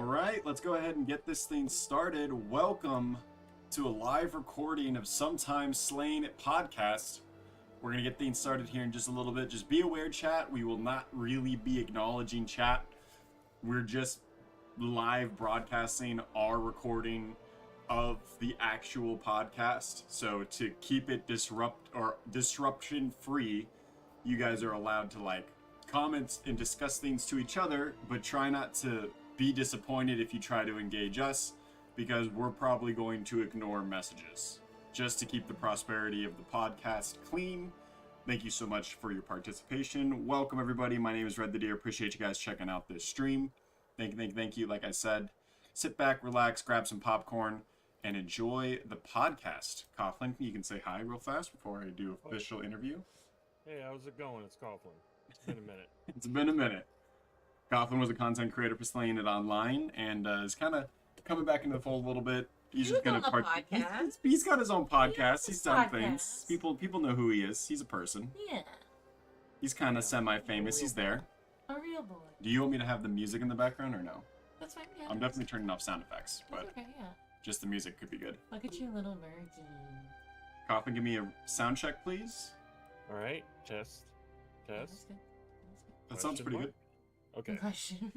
All right, let's go ahead and get this thing started. Welcome to a live recording of Sometimes Sleighing It podcast. We're going to get things started here in just a little bit. Just be aware, chat. We will not really be acknowledging chat. We're just live broadcasting our recording of the actual podcast. So to keep it disruption free, you guys are allowed to comment and discuss things to each other, but try not to be disappointed if you try to engage us, because we're probably going to ignore messages just to keep the prosperity of the podcast clean. Thank you so much for your participation. Welcome everybody. My name is Red the Deer. Appreciate you guys checking out this stream. Thank you. Like I said, sit back, relax, grab some popcorn, and enjoy the podcast. Coughlin, you can say hi real fast before I do official interview. Hey, how's it going? It's Coughlin. It's been a minute. It's been a minute. Coughlin was a content creator for Sleighing It Online, and is kind of coming back into the fold a little bit. He's just gonna he's got his own podcast. He's done things. People know who he is. He's a person. Yeah. He's kind of semi-famous. He's there. A real boy. Do you want me to have the music in the background or no? That's fine. Yeah. I'm definitely turning off sound effects, but okay, yeah. just the music could be good. Look at you, little virgin. Coughlin, give me a sound check, please. All right, test. That's good. That sounds pretty good. Okay. Question.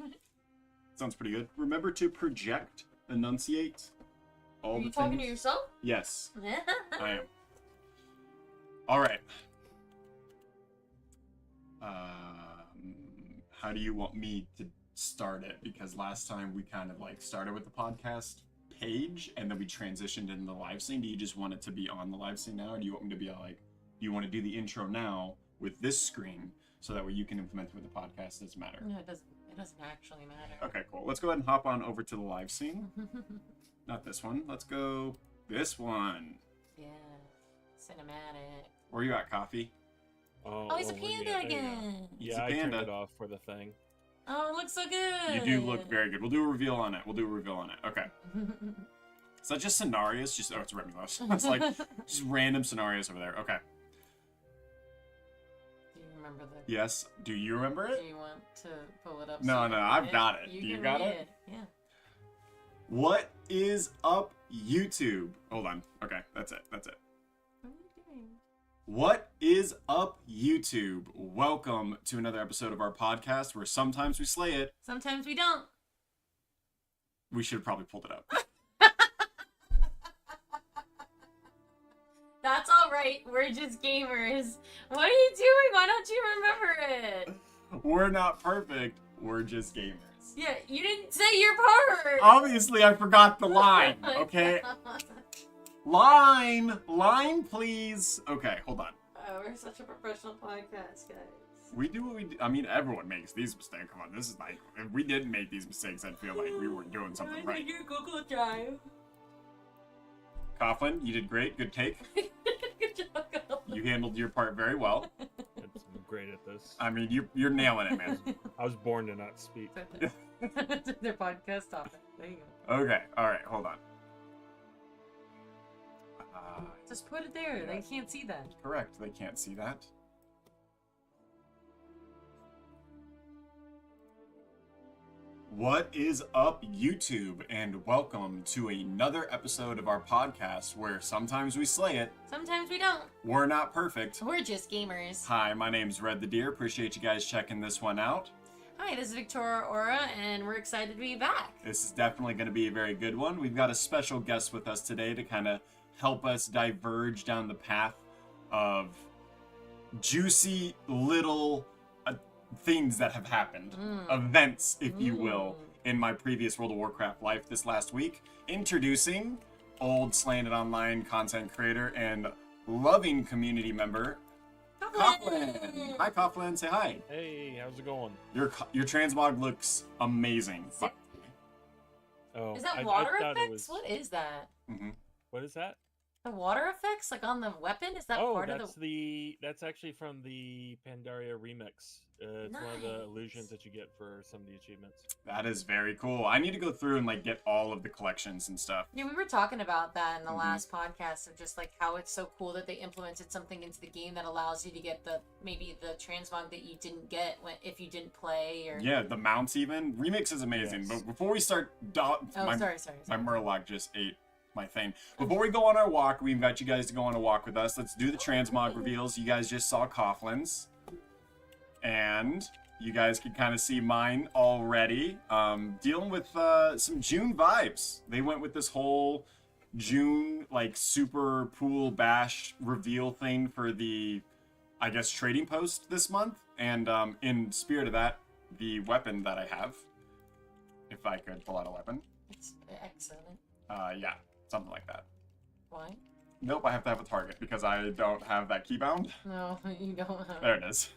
Sounds pretty good. Remember to project, enunciate all Are the you things. talking to yourself? Yes, I am. All right. How do you want me to start it? Because last time we kind of started with the podcast page and then we transitioned into the live scene. Do you just want it to be on the live scene now, or do you want me to be do you want to do the intro now with this screen so that way you can implement it with the podcast? Doesn't matter. No, it doesn't. It doesn't actually matter. Okay, cool. Let's go ahead and hop on over to the live scene. Not this one. Let's go this one. Yeah. Cinematic. Where you at, Coffee? Oh, he's a panda again. Yeah, I turned it off for the thing. Oh, it looks so good. You do look very good. We'll do a reveal on it. Okay. Is that just scenarios? It's Remulous. It's just random scenarios over there. Okay. Do you remember the... Yes. Do you remember it? Do you want to pull it up? No, I've got it. Do you got it? Yeah. What is up, YouTube? Hold on. Okay, that's it. What are you doing? What is up, YouTube? Welcome to another episode of our podcast where sometimes we slay it. Sometimes we don't. We should have probably pulled it up. That's all right. We're just gamers. What are you doing? Why don't you remember it? We're not perfect. We're just gamers. Yeah, you didn't say your part. Obviously, I forgot the line. Okay. Line, please. Okay, hold on. Oh, we're such a professional podcast, guys. We do what we do. I mean, everyone makes these mistakes. Come on, this is if we didn't make these mistakes, I'd feel like we weren't doing something right. Your Google Drive. Coughlin, you did great. Good take. Good job. You handled your part very well. I'm great at this. I mean, you're nailing it, man. I was born to not speak. Their podcast topic. There you go. Okay, all right, hold on. Just put it there. Yeah. They can't see that. Correct, they can't see that. What is up, YouTube, and welcome to another episode of our podcast where sometimes we slay it. Sometimes we don't. We're not perfect. We're just gamers. Hi, my name's Red the Deer. Appreciate you guys checking this one out. Hi, this is Victoria Aura, and we're excited to be back. This is definitely going to be a very good one. We've got a special guest with us today to kind of help us diverge down the path of juicy little things that have happened. Events, if you will, in my previous World of Warcraft life this last week. Introducing old Sleighing It Online content creator and loving community member, Coughlin. Hi, Coughlin. Say hi. Hey, how's it going? Your transmog looks amazing. Oh, Is that I water thought effects? it was... What is that? Mm-hmm. What is that? The water effects, like on the weapon, is that Oh, part of that's actually from the Pandaria remix. It's one of the illusions that you get for some of the achievements. That is very cool. I need to go through and like get all of the collections and stuff. Yeah, we were talking about that in the last podcast of just like how it's so cool that they implemented something into the game that allows you to get maybe the transmog that you didn't get if you didn't play or Yeah, the mounts even. Remix is amazing. Yes. But before we start, sorry. My Murloc just ate my thing. Before we go on our walk, we invite you guys to go on a walk with us. Let's do the transmog reveals. You guys just saw Coughlin's. And you guys can kind of see mine already. Dealing with some June vibes. They went with this whole June, like, super pool bash reveal thing for the, I guess, trading post this month. And in spirit of that, the weapon that I have, if I could pull out a weapon. It's excellent. Yeah, something like that. Why? Nope, I have to have a target because I don't have that keybound. No, you don't have. There it is.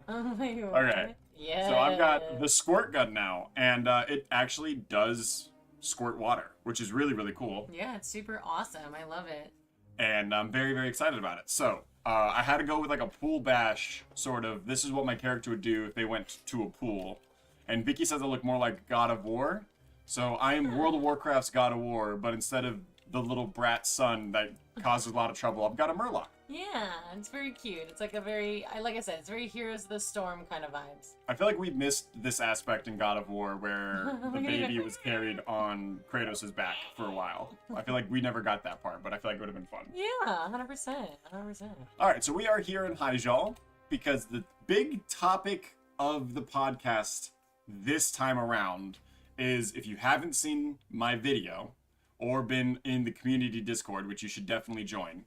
Oh my god. Okay. Yeah. So I've got the squirt gun now, and it actually does squirt water, which is really, really cool. Yeah, it's super awesome. I love it. And I'm very, very excited about it. So I had to go with like a pool bash sort of. This is what my character would do if they went to a pool. And Vicky says I look more like God of War. So I am World of Warcraft's God of War, but instead of the little brat son that causes a lot of trouble, I've got a Murloc. Yeah, it's very cute. It's like like I said, it's very Heroes of the Storm kind of vibes. I feel like we missed this aspect in God of War where the baby was carried on Kratos' back for a while. I feel like we never got that part, but I feel like it would have been fun. Yeah, 100%. 100%. All right, so we are here in Hyjal because the big topic of the podcast this time around is, if you haven't seen my video or been in the community Discord, which you should definitely join,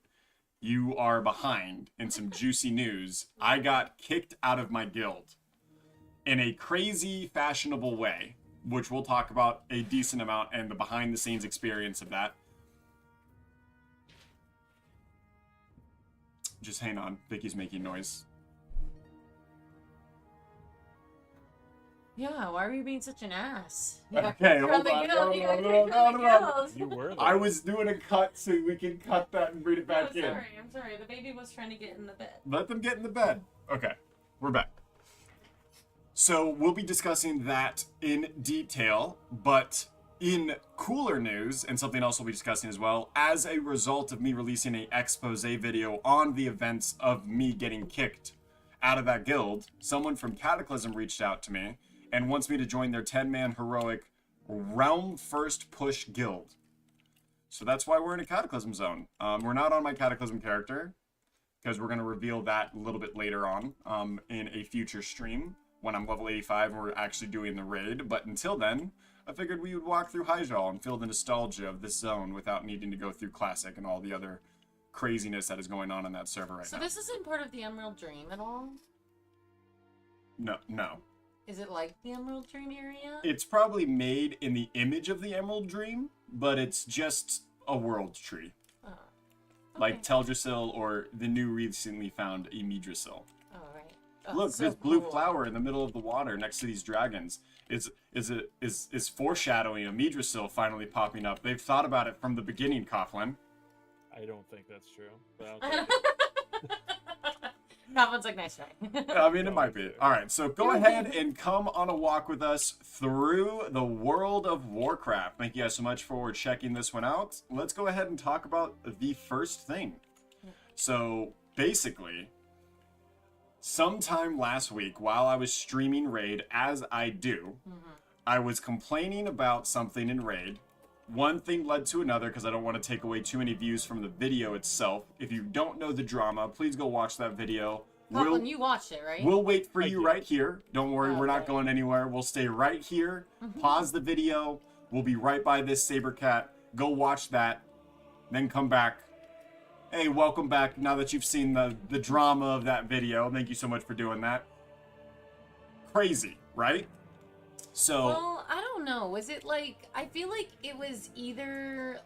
you are behind in some juicy news. I got kicked out of my guild in a crazy, fashionable way, which we'll talk about a decent amount and the behind-the-scenes experience of that. Just hang on, Vicky's making noise. Yeah, why were you being such an ass? Okay, hold on. No. You were there. I was doing a cut so we can cut that and bring it back in. I'm sorry. The baby was trying to get in the bed. Let them get in the bed. Okay, we're back. So we'll be discussing that in detail, but in cooler news, and something else we'll be discussing as well, as a result of me releasing an expose video on the events of me getting kicked out of that guild, someone from Cataclysm reached out to me and wants me to join their 10-man heroic Realm First Push guild. So that's why we're in a Cataclysm zone. We're not on my Cataclysm character, because we're going to reveal that a little bit later on in a future stream when I'm level 85 and we're actually doing the raid. But until then, I figured we would walk through Hyjal and feel the nostalgia of this zone without needing to go through Classic and all the other craziness that is going on in that server right now. So this isn't part of the Emerald Dream at all? No. Is it like the Emerald Dream area? It's probably made in the image of the Emerald Dream, but it's just a world tree. Oh. Okay. Like Teldrassil or the new recently found Yggdrasil. Oh, right. Oh, Look, so this blue cool. flower in the middle of the water next to these dragons is foreshadowing of Yggdrasil finally popping up. They've thought about it from the beginning, Coughlin. I don't think that's true. But I'll take it. That one's like, nice try. I mean, it might be. All right, so go ahead and come on a walk with us through the world of Warcraft. Thank you guys so much for checking this one out. Let's go ahead and talk about the first thing. So, basically, sometime last week, while I was streaming Raid, as I do, I was complaining about something in Raid. One thing led to another because I don't want to take away too many views from the video itself. If you don't know the drama, please go watch that video. Coughlin, you watched it, right? We'll wait for I you did. right here. Don't worry, we're not Okay. going anywhere. We'll stay right here. Pause the video. We'll be right by this saber cat. Go watch that. Then come back. Hey, welcome back. Now that you've seen the drama of that video, thank you so much for doing that. Crazy, right? So... Well, I don't know. Was it like, I feel like it was either,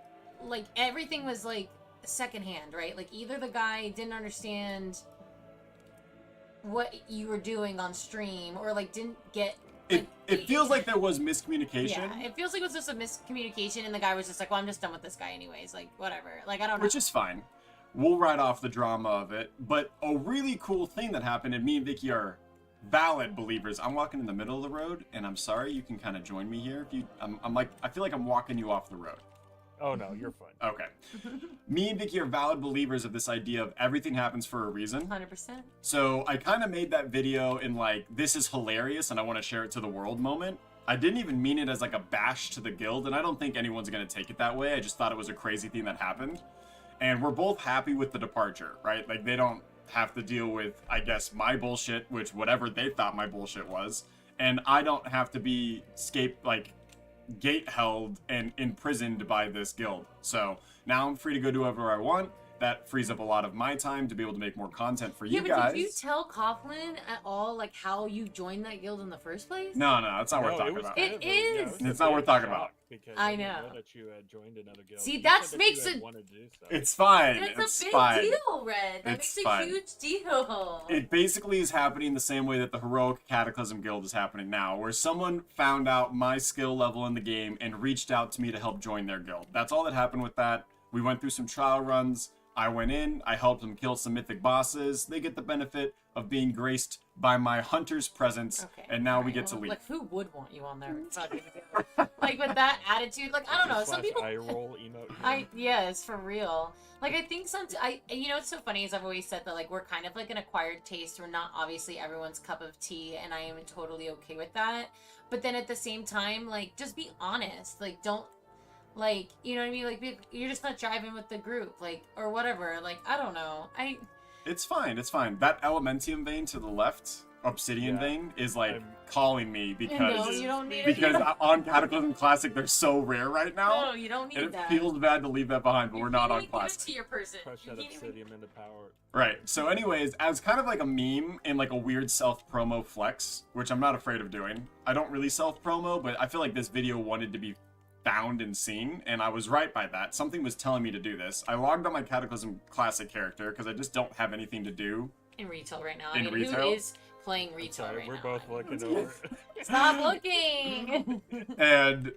like, everything was, like, secondhand, right? Like, either the guy didn't understand what you were doing on stream, or, like, didn't get It feels like there was miscommunication. Yeah, it feels like it was just a miscommunication, and the guy was just like, well, I'm just done with this guy anyways. Like, whatever. Like, I don't know. Which is fine. We'll write off the drama of it. But a really cool thing that happened, and me and Vicky are valid believers. I'm walking in the middle of the road, and I'm sorry, you can kind of join me here. If you, I'm like, I feel like I'm walking you off the road. Oh, no, you're fine. Okay. Me and Vicky are valid believers of this idea of everything happens for a reason. 100%. So I kind of made that video in like, this is hilarious and I want to share it to the world moment. I didn't even mean it as like a bash to the guild, and I don't think anyone's going to take it that way. I just thought it was a crazy thing that happened. And we're both happy with the departure, right? Like, they don't have to deal with, I guess, my bullshit, which whatever they thought my bullshit was. And I don't have to be gate held and imprisoned by this guild. So now I'm free to go do whatever I want. That frees up a lot of my time to be able to make more content for you guys. Yeah, but did you tell Coughlin at all, like, how you joined that guild in the first place? No, that's not worth talking about. It is. It's not worth talking about. I know that you had joined another guild. See, that makes it. It's fine. It's a big fine. deal, Red. That It's makes fine. a huge deal. It basically is happening the same way that the Heroic Cataclysm Guild is happening now, where someone found out my skill level in the game and reached out to me to help join their guild. That's all that happened with that. We went through some trial runs. I went in, I helped them kill some mythic bosses. They get the benefit of being graced by my hunter's presence, and now we get to leave. Like, who would want you on there? Like, with that attitude, like, I don't know. Some people. Eye roll emote. Yes, for real. Like, I think you know what's so funny is I've always said that, like, we're kind of like an acquired taste. We're not obviously everyone's cup of tea, and I am totally okay with that. But then at the same time, like, just be honest. Like, don't. Like, you know what I mean? Like, you're just not driving with the group, like, or whatever. Like, I don't know. It's fine. That Elementium vein to the left, Obsidian vein, is like calling me because no, you don't need because on Cataclysm Classic they're so rare right now. No, you don't need and that. It feels bad to leave that behind, but we're not on Classic. Classic. To your person. Crush that Obsidian into power. Right. So anyways, as kind of like a meme and like a weird self-promo flex, which I'm not afraid of doing. I don't really self-promo, but I feel like this video wanted to be found and seen, and I was right by that. Something was telling me to do this. I logged on my Cataclysm Classic character because I just don't have anything to do in retail right now. Retail? Who is playing retail right we're now? both looking over. Stop looking. And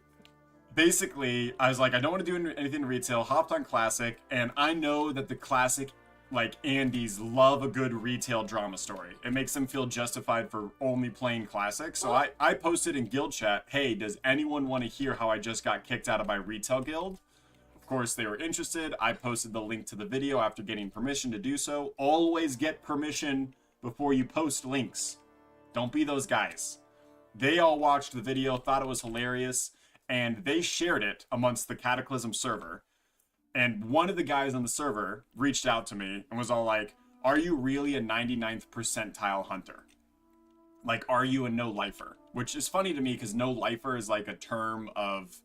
basically, I was like, I don't want to do anything in retail. Hopped on Classic, and I know that the Classic, like, Andes love a good retail drama story. It makes them feel justified for only playing Classic. So I posted in guild chat, hey, does anyone want to hear how I just got kicked out of my retail guild? Of course, they were interested. I posted the link to the video after getting permission to do so. Always get permission before you post links. Don't be those guys. They all watched the video, thought it was hilarious, and they shared it amongst the Cataclysm server. And one of the guys on the server reached out to me and was all like, are you really a 99th percentile hunter? Like, are you a no-lifer? Which is funny to me because no-lifer is like a term of,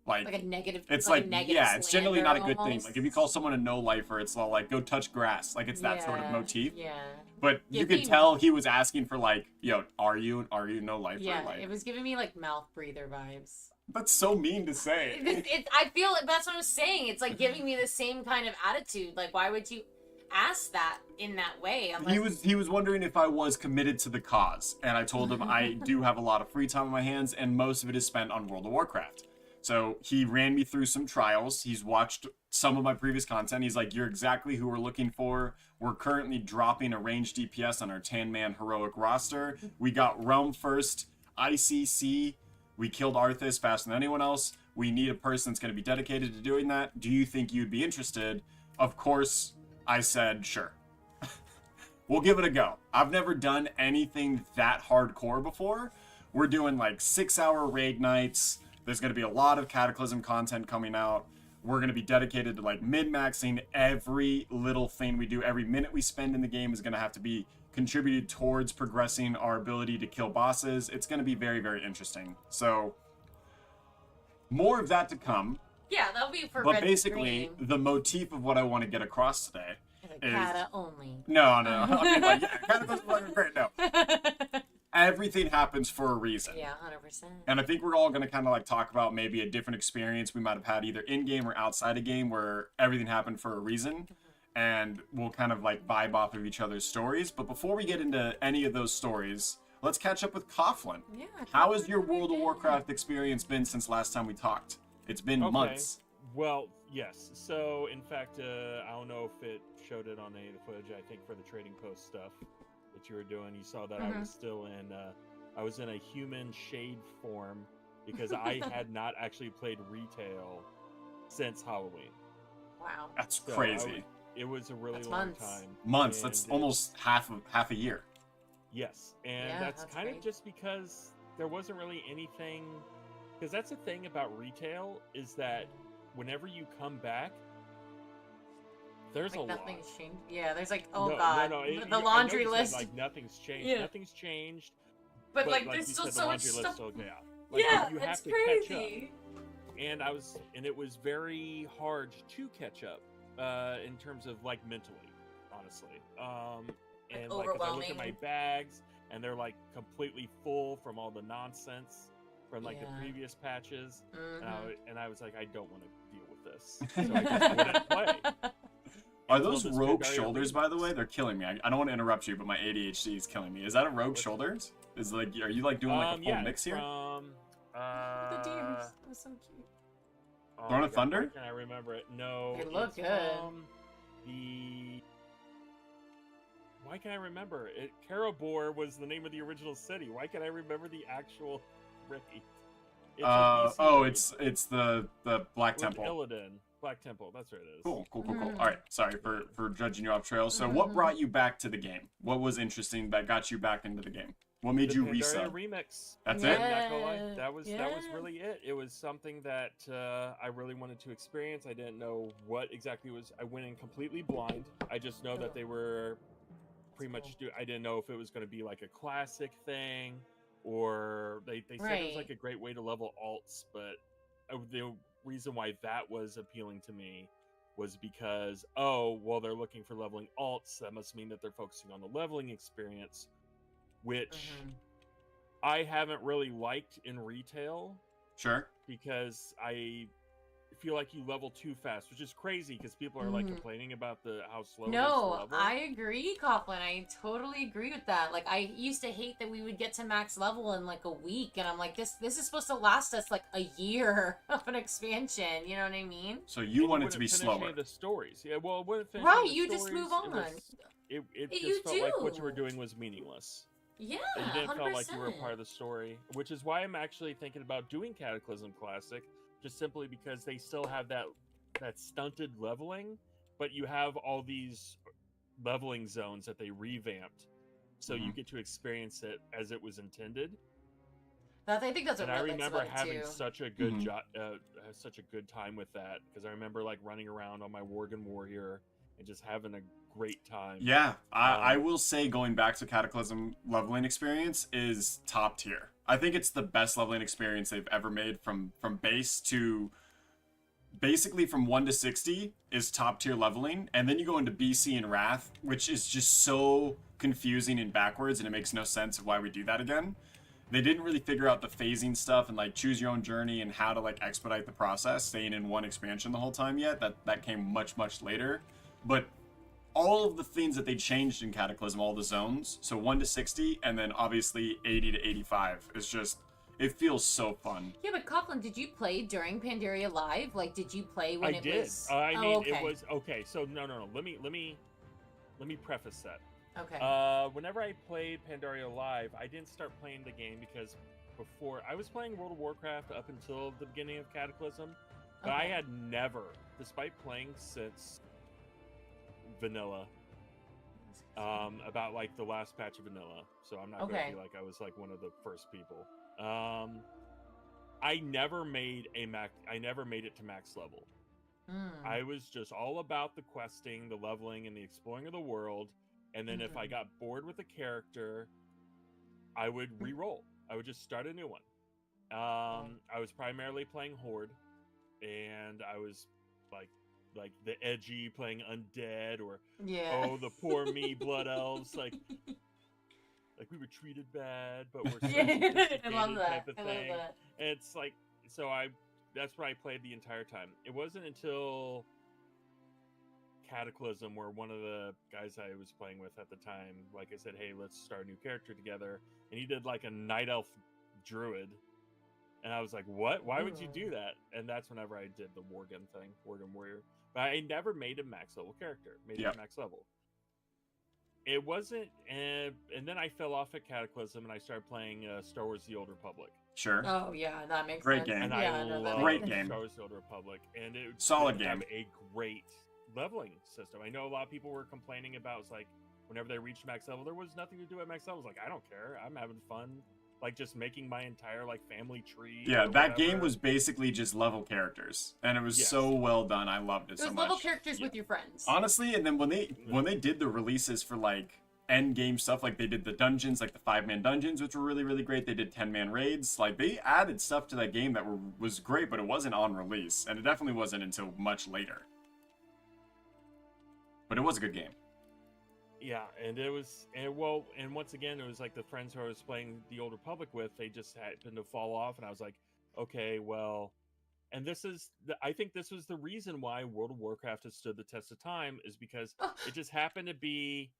like a negative. It's like negative yeah, it's generally not a good thing. Like, if you call someone a no-lifer, it's all like, go touch grass. Like, it's that sort of motif. Yeah. But you could tell he was asking for, like, yo, are you no-lifer? Yeah, like, it was giving me, like, mouth breather vibes. That's so mean to say. I feel like that's what I'm saying. It's like giving me the same kind of attitude. Like, why would you ask that in that way? He was wondering if I was committed to the cause, and I told him I do have a lot of free time on my hands, and most of it is spent on World of Warcraft. So he ran me through some trials. He's watched some of my previous content. He's like, you're exactly who we're looking for. We're currently dropping a ranged DPS on our 10-man heroic roster. We got Realm first, ICC. We killed Arthas faster than anyone else. We need a person that's going to be dedicated to doing that. Do you think you'd be interested? Of course, I said, sure. We'll give it a go. I've never done anything that hardcore before. We're doing like 6-hour raid nights. There's going to be a lot of Cataclysm content coming out. We're going to be dedicated to like min-maxing every little thing we do. Every minute we spend in the game is going to have to be contributed towards progressing our ability to kill bosses. It's going to be very, very interesting. So, more of that to come. Yeah, that'll be for But basically, the motif of what I want to get across today is... Cata only. No. I mean, like, yeah, Cataclysm is great, no. Everything happens for a reason. Yeah, 100%. And I think we're all going to kind of like talk about maybe a different experience we might have had either in-game or outside of game where everything happened for a reason. And we'll kind of like vibe off of each other's stories. But before we get into any of those stories, let's catch up with Coughlin. Yeah. How has your World of Warcraft experience been since last time we talked? It's been months. Well, yes. So, in fact, I don't know if it showed it on any of the footage. I think for the trading post stuff that you were doing, you saw that I was still in. I was in a human shade form because I had not actually played retail since Halloween. Wow. That's So crazy. It was a really That's long months. time. Months. That's almost half a year. Yes, and Yeah, that's that's kind of great. just because there wasn't really anything. Because that's the thing about retail is that whenever you come back, there's Like a lot. nothing's changed. Yeah, there's like, No, god, no, the laundry I know you list. said, like nothing's changed. Yeah. Nothing's changed. but like, like there's you still said, so the much laundry list stuff. still Like, Yeah, you have it's to catch up. crazy. And it was very hard to catch up in terms of like mentally, honestly. And like 'cause I look at my overwhelming. bags and they're like completely full from all the nonsense from like the Yeah. previous patches, Mhm. and I was like, I don't want to deal with this, so I just wouldn't play. Are Until those this rogue Pandaria shoulders, remix. by the way? They're killing me. I don't want to interrupt you, but my ADHD is killing me. Is that a rogue shoulders? Is like, are you like doing like a full Yeah, mix it's here? from The deers. That was so cute. oh Throne my of God, Thunder? why can't I remember it? No, They look it's good. from the. Why can't I remember it? Karabor was the name of the original city. Why can't I remember the actual rate? It's a BC Oh, raid it's the Black with Temple. Illidan. Black Temple, that's where it is. Cool. Mhm. All right, sorry for judging you off trail. So, what Mhm. brought you back to the game? What was interesting that got you back into the game? What made The you Pandaria resub? remix. That's I'm it? not gonna lie. Yeah, That was yeah. really it. It was something that I really wanted to experience. I didn't know what exactly was. I went in completely blind. I just know that they were pretty much. I didn't know if it was going to be like a classic thing, or they said it was Right. like a great way to level alts. But the reason why that was appealing to me was because they're looking for leveling alts. That must mean that they're focusing on the leveling experience, which Mhm. I haven't really liked in retail Sure. because I feel like you level too fast, which is crazy because people are like Mhm. complaining about how slow it is to No, level. I agree, Coughlin. I totally agree with that. Like, I used to hate that we would get to max level in like a week, and I'm like, this is supposed to last us like a year of an expansion. You know what I mean? So you And wanted to be wouldn't finish any slower. of the stories. Yeah, well, it wouldn't finish Right, any of the you just stories. move on. It You just felt like what you were do. doing was meaningless. Yeah, And you didn't 100%. feel like you were a part of the story, which is why I'm actually thinking about doing Cataclysm Classic, just simply because they still have that stunted leveling, but you have all these leveling zones that they revamped, so you get to experience it as it was intended. I think that's what And I Red likes remember about it, having too. such a good Mhm. such a good time with that because I remember like running around on my Worgen Warrior and just having a great time. Yeah, I will say going back to Cataclysm leveling experience is top tier. I think it's the best leveling experience they've ever made from base to basically from 1 to 60 is top tier leveling, and then you go into BC and Wrath, which is just so confusing and backwards, and it makes no sense of why we do that again. They didn't really figure out the phasing stuff and like choose your own journey and how to like expedite the process, staying in one expansion the whole time yet. That came much later, but all of the things that they changed in Cataclysm, all the zones, so 1 to 60, and then obviously 80 to 85 is just, it feels so fun. Yeah, but Coughlin, did you play during Pandaria Live? Like, did you play when I it did. was? I mean, okay. it was okay. So no. Let me preface that. Okay. Whenever I played Pandaria Live, I didn't start playing the game because before I was playing World of Warcraft up until the beginning of Cataclysm, but I Okay. had never, despite playing since vanilla, about like the last patch of vanilla. So I'm not Okay. gonna be like I was like one of the first people. I never made it to max level. I was just all about the questing, the leveling, and the exploring of the world. And then if I got bored with a character, I would re-roll. I would just start a new one. I was primarily playing Horde, and I was like the edgy playing undead, or Yeah. the poor me blood elves, like we were treated bad, but we're so Yeah, sophisticated I love that. type of I love thing. that. And it's like, so that's what I played the entire time. It wasn't until Cataclysm where one of the guys I was playing with at the time, like I said, hey, let's start a new character together, and he did like a night elf druid, and I was like, what? Why would you do that? And that's whenever I did the Worgen thing, Worgen Warrior. But I never made a max level character. Made it max level. It wasn't, and then I fell off at Cataclysm, and I started playing Star Wars: The Old Republic. Sure. Oh yeah, that makes Great sense. game. And Yeah, I no, love Great game. Star Wars: The Old Republic, and it Solid didn't have game. a great leveling system. I know a lot of people were complaining about, it's like, whenever they reached max level, there was nothing to do at max level. I was like, I don't care. I'm having fun, like, just making my entire, like, family tree. Yeah, or that whatever. game was basically just level characters, and it was so well done. I loved it so much. It was level characters with your friends. Honestly, and then when they did the releases for like end game stuff, like they did the dungeons, like the 5-man dungeons, which were really, really great. They did 10-man raids. Like they added stuff to that game that was great, but it wasn't on release, and it definitely wasn't until much later. But it was a good game. Yeah, and it was, and once again, it was like the friends who I was playing the Old Republic with, they just happened to fall off, and I was like, okay, well, and I think this was the reason why World of Warcraft has stood the test of time, is because it just happened to be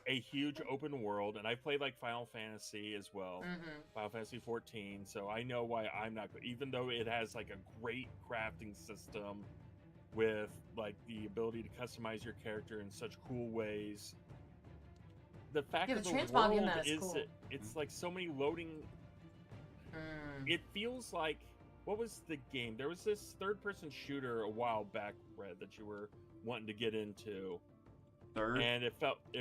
a huge open world, and I played like Final Fantasy as well, Final Fantasy 14, so I know why I'm not good, even though it has like a great crafting system with like the ability to customize your character in such cool ways. The fact that the world is cool. It's like so many loading. It feels like, what was the game? There was this third-person shooter a while back, Red, that you were wanting to get into. And it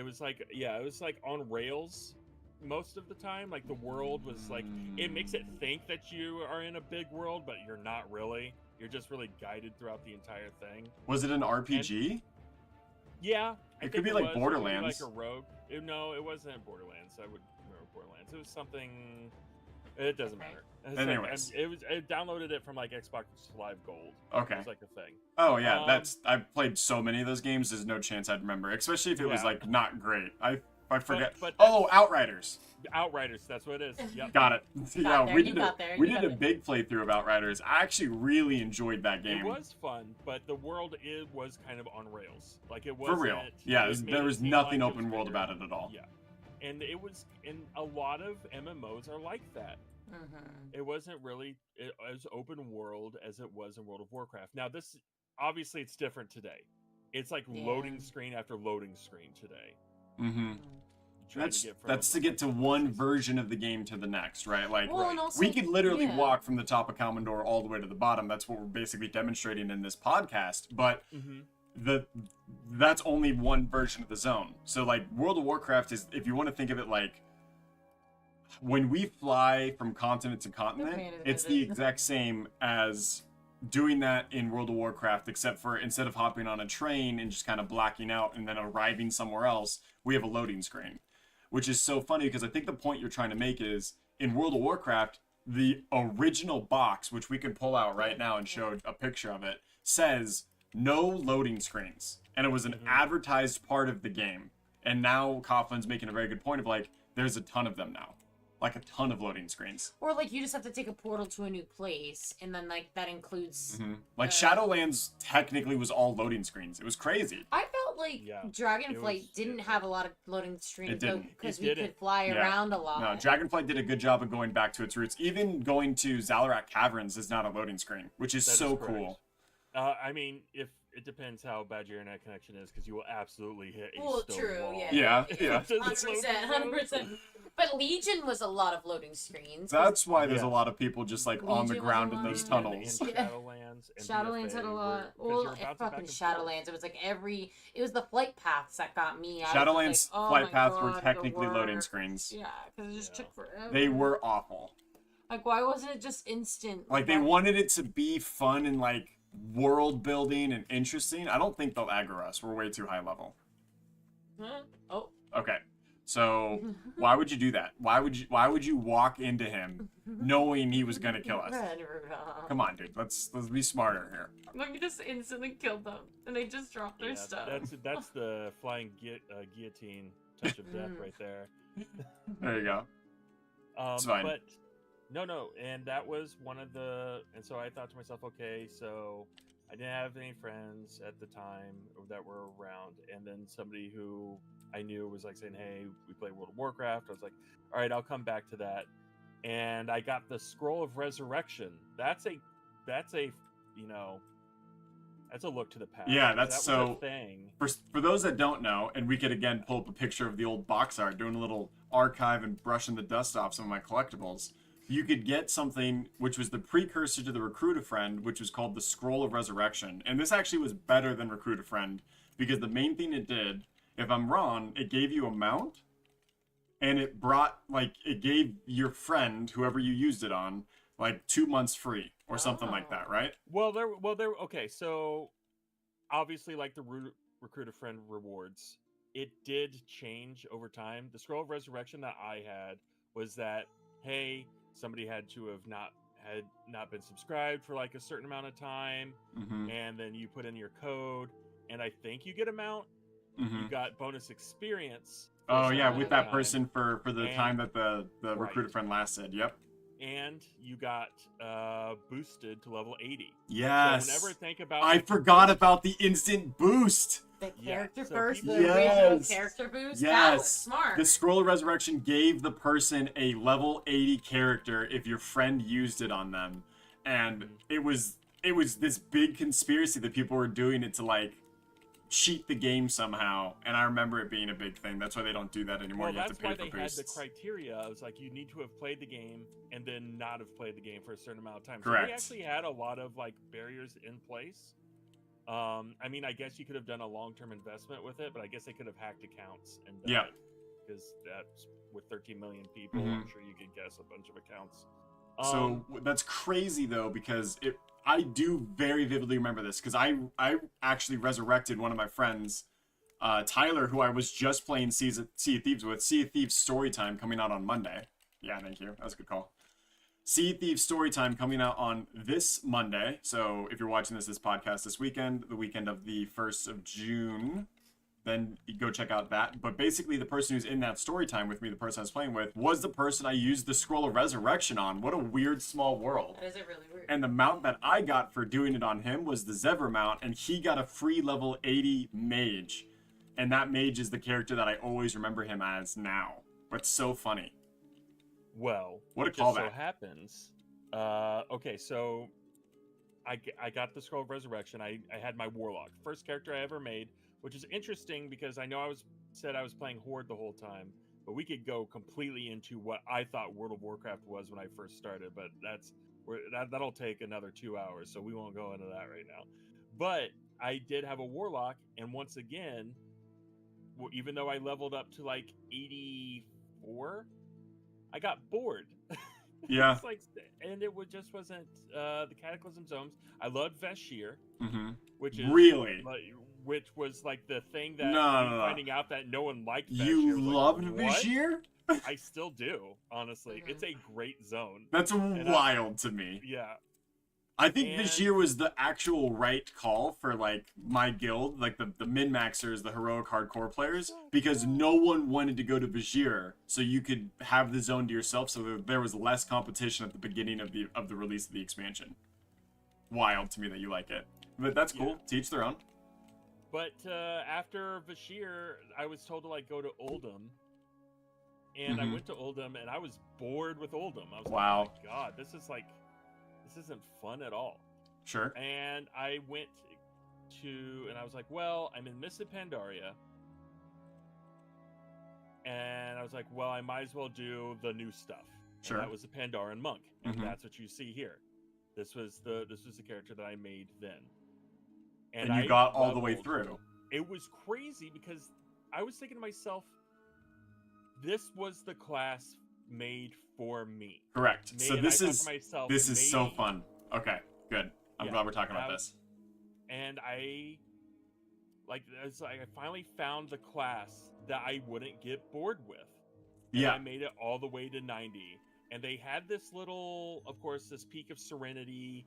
was like on rails most of the time. Like the world was like, it makes it think that you are in a big world, but you're not really. You're just really guided throughout the entire thing. Was it an RPG? Yeah. It could be like Borderlands. Like a rogue. No, it wasn't Borderlands. I would remember Borderlands. It was something. It doesn't matter. Anyways, I downloaded it from like Xbox Live Gold. Okay. It was like a thing. Oh yeah, I've played so many of those games. There's no chance I'd remember, especially if it was like not great. I forget. But Outriders. Outriders, that's what it is. Yep. Got it. Yeah, we did a big big playthrough of Outriders. I actually really enjoyed that game. It was fun, but the world was kind of on rails. Like it was for real. Yeah, there was nothing open world about it at all. Yeah, and it was, and a lot of MMOs are like that. It wasn't really as open world as it was in World of Warcraft. Now this, obviously, it's different today. It's like loading screen after loading screen today. That's to get to one version of the game to the next, right? Like, also, we could literally walk from the top of Commandor all the way to the bottom. That's what we're basically demonstrating in this podcast. But that's only one version of the zone. So, like, World of Warcraft is, if you want to think of it like, when we fly from continent to continent, it's the exact same as doing that in World of Warcraft, except for instead of hopping on a train and just kind of blacking out and then arriving somewhere else, we have a loading screen. Which is so funny, because I think the point you're trying to make is, in World of Warcraft, the original box, which we can pull out right now and show a picture of it, says no loading screens. And it was an advertised part of the game. And now Coughlin's making a very good point of like, there's a ton of them now. Like a ton of loading screens. Or like you just have to take a portal to a new place, and then like that includes like Shadowlands technically was all loading screens. It was crazy. I felt like Dragonflight didn't have a lot of loading screens because we could fly around a lot. No, Dragonflight did a good job of going back to its roots. Even going to Zalarak Caverns is not a loading screen, which is so cool. I mean, if it depends how bad your internet connection is, because you will absolutely hit a stone wall. Yeah. 100%. But Legion was a lot of loading screens. That's why there's a lot of people just like on the ground in those tunnels. Shadowlands had a lot. Well, fucking Shadowlands. It was like it was the flight paths that got me. Shadowlands flight paths were technically loading screens. Yeah, because it just took forever. They were awful. Like, why wasn't it just instant? Like, they wanted it to be fun and like world building and interesting. I don't think they'll aggro us. We're way too high level. Oh. Okay. So why would you do that? Why would you walk into him knowing he was gonna kill us? Come on, dude. Let's be smarter here. Let me just instantly kill them, and they just drop their stuff. That's the flying guillotine touch of death right there. There you go. It's fine. But no, and that was one of the. And so I thought to myself, okay, so I didn't have any friends at the time that were around, and then somebody who I knew was like saying, "Hey, we play World of Warcraft." I was like, "All right, I'll come back to that." And I got the Scroll of Resurrection. That's a you know that's a look to the past. Yeah, Because that's that was a so. thing. For those that don't know, and we could again pull up a picture of the old box art, doing a little archive and brushing the dust off some of my collectibles. You could get something which was the precursor to the Recruit a Friend, which was called the Scroll of Resurrection. And this actually was better than Recruit a Friend because the main thing it did, if I'm wrong, it gave you a mount and it brought, like, it gave your friend, whoever you used it on, like 2 months free or something like that, right? Well, there. Okay, so obviously, like the Recruit a Friend rewards, it did change over time. The Scroll of Resurrection that I had was that, hey, somebody had to have not been subscribed for like a certain amount of time, Mm-hmm. and then you put in your code, and I think you get a mount. Mm-hmm. You got bonus experience. For a Oh certain yeah, amount with of that time, person for the and time that the right. Recruit a Friend lasted. Yep. And you got boosted to level 80. Yes. So whenever I think about, I like, forgot about the instant boost. The Yeah, character so burst, the people- original Yes. character boost. Yes. That was smart. The Scroll of Resurrection gave the person a level 80 character if your friend used it on them. And it was this big conspiracy that people were doing it to like cheat the game somehow. And I remember it being a big thing. That's why they don't do that anymore. Well, You have that's to pay why for they boosts. had the criteria. It was like you need to have played the game and then not have played the game for a certain amount of time. Correct. So they actually had a lot of like barriers in place. I mean, I guess you could have done a long-term investment with it, but I guess they could have hacked accounts and done Yeah. it, because that's with 13 million people. Mhm. I'm sure you could guess a bunch of accounts. So that's crazy though, because I do very vividly remember this because I actually resurrected one of my friends, Tyler, who I was just playing Sea of Thieves with. Sea of Thieves Storytime coming out on Monday. Yeah, thank you. That was a good call. Sea of Thieves Storytime coming out on this Monday. So if you're watching this podcast this weekend, the weekend of the 1st of June, then you go check out that. But basically, the person who's in that Storytime with me, the person I was playing with, was the person I used the Scroll of Resurrection on. What a weird small world. That is a really weird. And the mount that I got for doing it on him was the Zevver mount, and he got a free level 80 mage. And that mage is the character that I always remember him as now. What's so funny. Well, What a it just so callback. happens. Okay, so I got the Scroll of Resurrection. I had my Warlock, first character I ever made, which is interesting because I know I was playing Horde the whole time, but we could go completely into what I thought World of Warcraft was when I first started. But that'll take another 2 hours, so we won't go into that right now. But I did have a Warlock, and once again, even though I leveled up to like 84. I got bored. Yeah. It's like, and it just wasn't the Cataclysm Zones. I loved Vashir, Mm-hmm. which is Really? which was like the thing that No. finding out that no one liked Vashir. You was like, loved "What?" Vashir? I still do, honestly. It's a great zone. That's wild to me. Yeah. I think And- this year was the actual right call for like my guild, like the min-maxers, the heroic hardcore players, because no one wanted to go to Vashir, so you could have the zone to yourself, so there was less competition at the beginning of the release of the expansion. Wild to me that you like it, but that's cool. Yeah. Teach their own. But after Vashir, I was told to like go to Oldham. And I went to Oldham, and I was bored with Oldham. I was Wow. like, oh my God, this isn't fun at all. Sure. And I went and I was like, well, I'm in Mists of Pandaria. And I was like, well, I might as well do the new stuff. Sure. And that was the Pandaren monk. And Mhm. that's what you see here. This was the character that I made then. And you I got all the way leveled. through. It was crazy because I was thinking to myself, this was the class made for me. Correct. So And this I thought is to myself, this is so maybe- fun. Okay, good. I'm Yeah, glad we're talking about I- this. And I finally found the class that I wouldn't get bored with. And Yeah. I made it all the way to 90. And they had this little, of course, this Peak of Serenity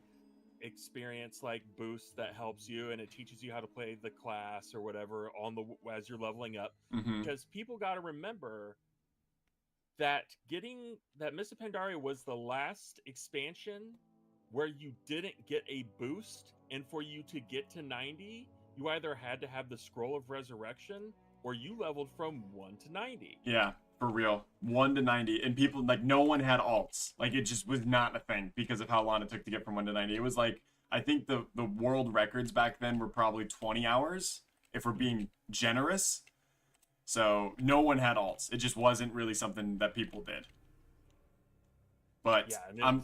experience like boost that helps you, and it teaches you how to play the class or whatever as you're leveling up. Mm-hmm. Because people got to remember that Mists of Pandaria was the last expansion where you didn't get a boost, and for you to get to 90, you either had to have the Scroll of Resurrection or you leveled from 1 to 90. Yeah, for real. 1 to 90. And people, like, no one had alts. Like, it just was not a thing because of how long it took to get from 1 to 90. It was like, I think the world records back then were probably 20 hours, if we're being generous. So, no one had alts. It just wasn't really something that people did. But Yeah,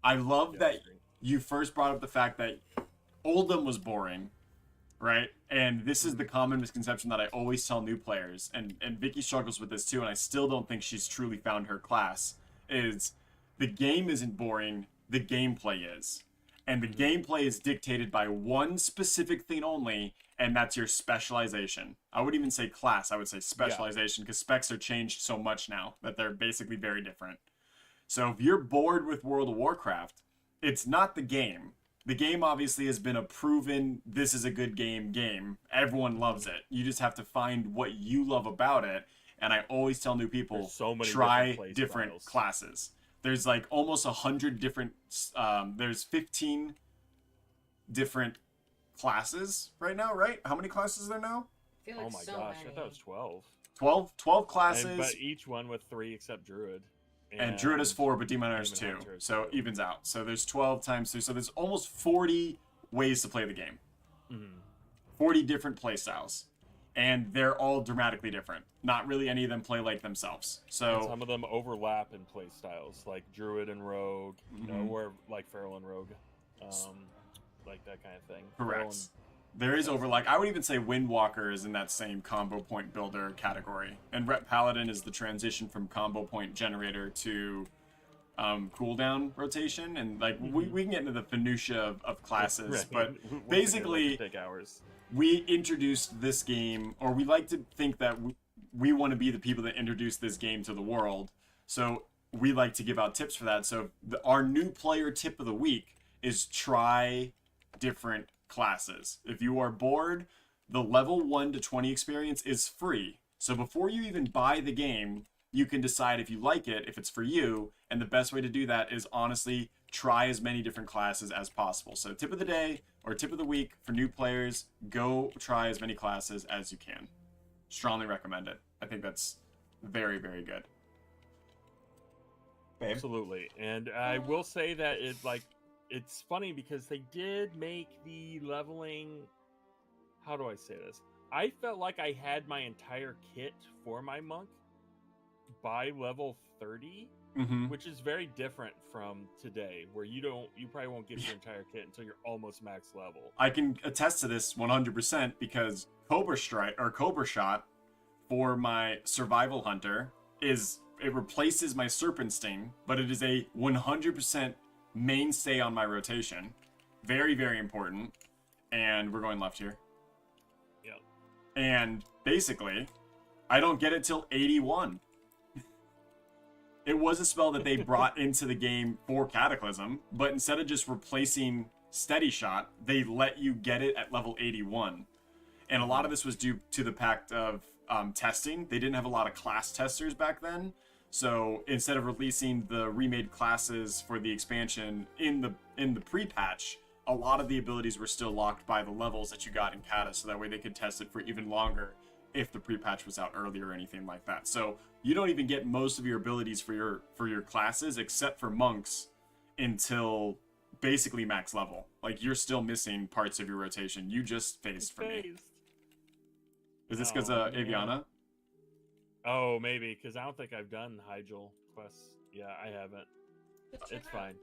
I love that you first brought up the fact that Oldham was boring, right? And this is the common misconception that I always tell new players, and Vicky struggles with this too, and I still don't think she's truly found her class, is the game isn't boring, the gameplay is. And the gameplay is dictated by one specific thing only, and that's your specialization. I wouldn't even say class, I would say specialization, because specs are changed so much now that they're basically very different. So if you're bored with World of Warcraft, it's not the game. The game obviously has been a proven, this is a good game. Everyone loves it. You just have to find what you love about it. And I always tell new people, try different classes. There's like almost 100 different, there's 15 different classes right now, right? How many classes are there now? I feel like oh my gosh, I thought it was 12. 12 classes. But each one with 3 except Druid. And Druid is 4, but Demon Hunter is 2. So it evens out. So there's 12 times 3. So there's almost 40 ways to play the game. 40 different play styles. And they're all dramatically different. Not really any of them play like themselves. So and some of them overlap in play styles, like Druid and Rogue, you know, or like Feral and Rogue. Like that kind of thing. Correct. There is overlap. I would even say Windwalker is in that same combo point builder category. And Rep Paladin is the transition from combo point generator to cooldown rotation. And like we can get into the minutia of classes, but basically take hours. We introduced this game, or we like to think that we want to be the people that introduce this game to the world. So we like to give out tips for that. So our new player tip of the week is try different classes. If you are bored, the level 1 to 20 experience is free. So before you even buy the game, you can decide if you like it, if it's for you, and the best way to do that is honestly try as many different classes as possible. So tip of the day or tip of the week for new players, go try as many classes as you can. Strongly recommend it. I think that's very, very good. Babe? Absolutely. And I will say that it's funny because they did make the leveling, how do I say this? I felt like I had my entire kit for my monk by level 30, which is very different from today, where you probably won't get your entire kit until you're almost max level. I can attest to this 100% because Cobra Shot for my survival hunter it replaces my Serpent Sting, but it is a 100% mainstay on my rotation. Very, very important. And we're going left here. Yep. And basically, I don't get it till 81. It was a spell that they brought into the game for Cataclysm, but instead of just replacing Steady Shot, they let you get it at level 81. And a lot of this was due to the fact of testing. They didn't have a lot of class testers back then. So instead of releasing the remade classes for the expansion in the pre-patch, a lot of the abilities were still locked by the levels that you got in Cata, so that way they could test it for even longer if the pre-patch was out earlier or anything like that. So you don't even get most of your abilities for your classes, except for monks, until basically max level. Like, you're still missing parts of your rotation. You just phased for me. Is this because Aviana? Oh, maybe, because I don't think I've done Hyjal quests. Yeah, I haven't. It's fine.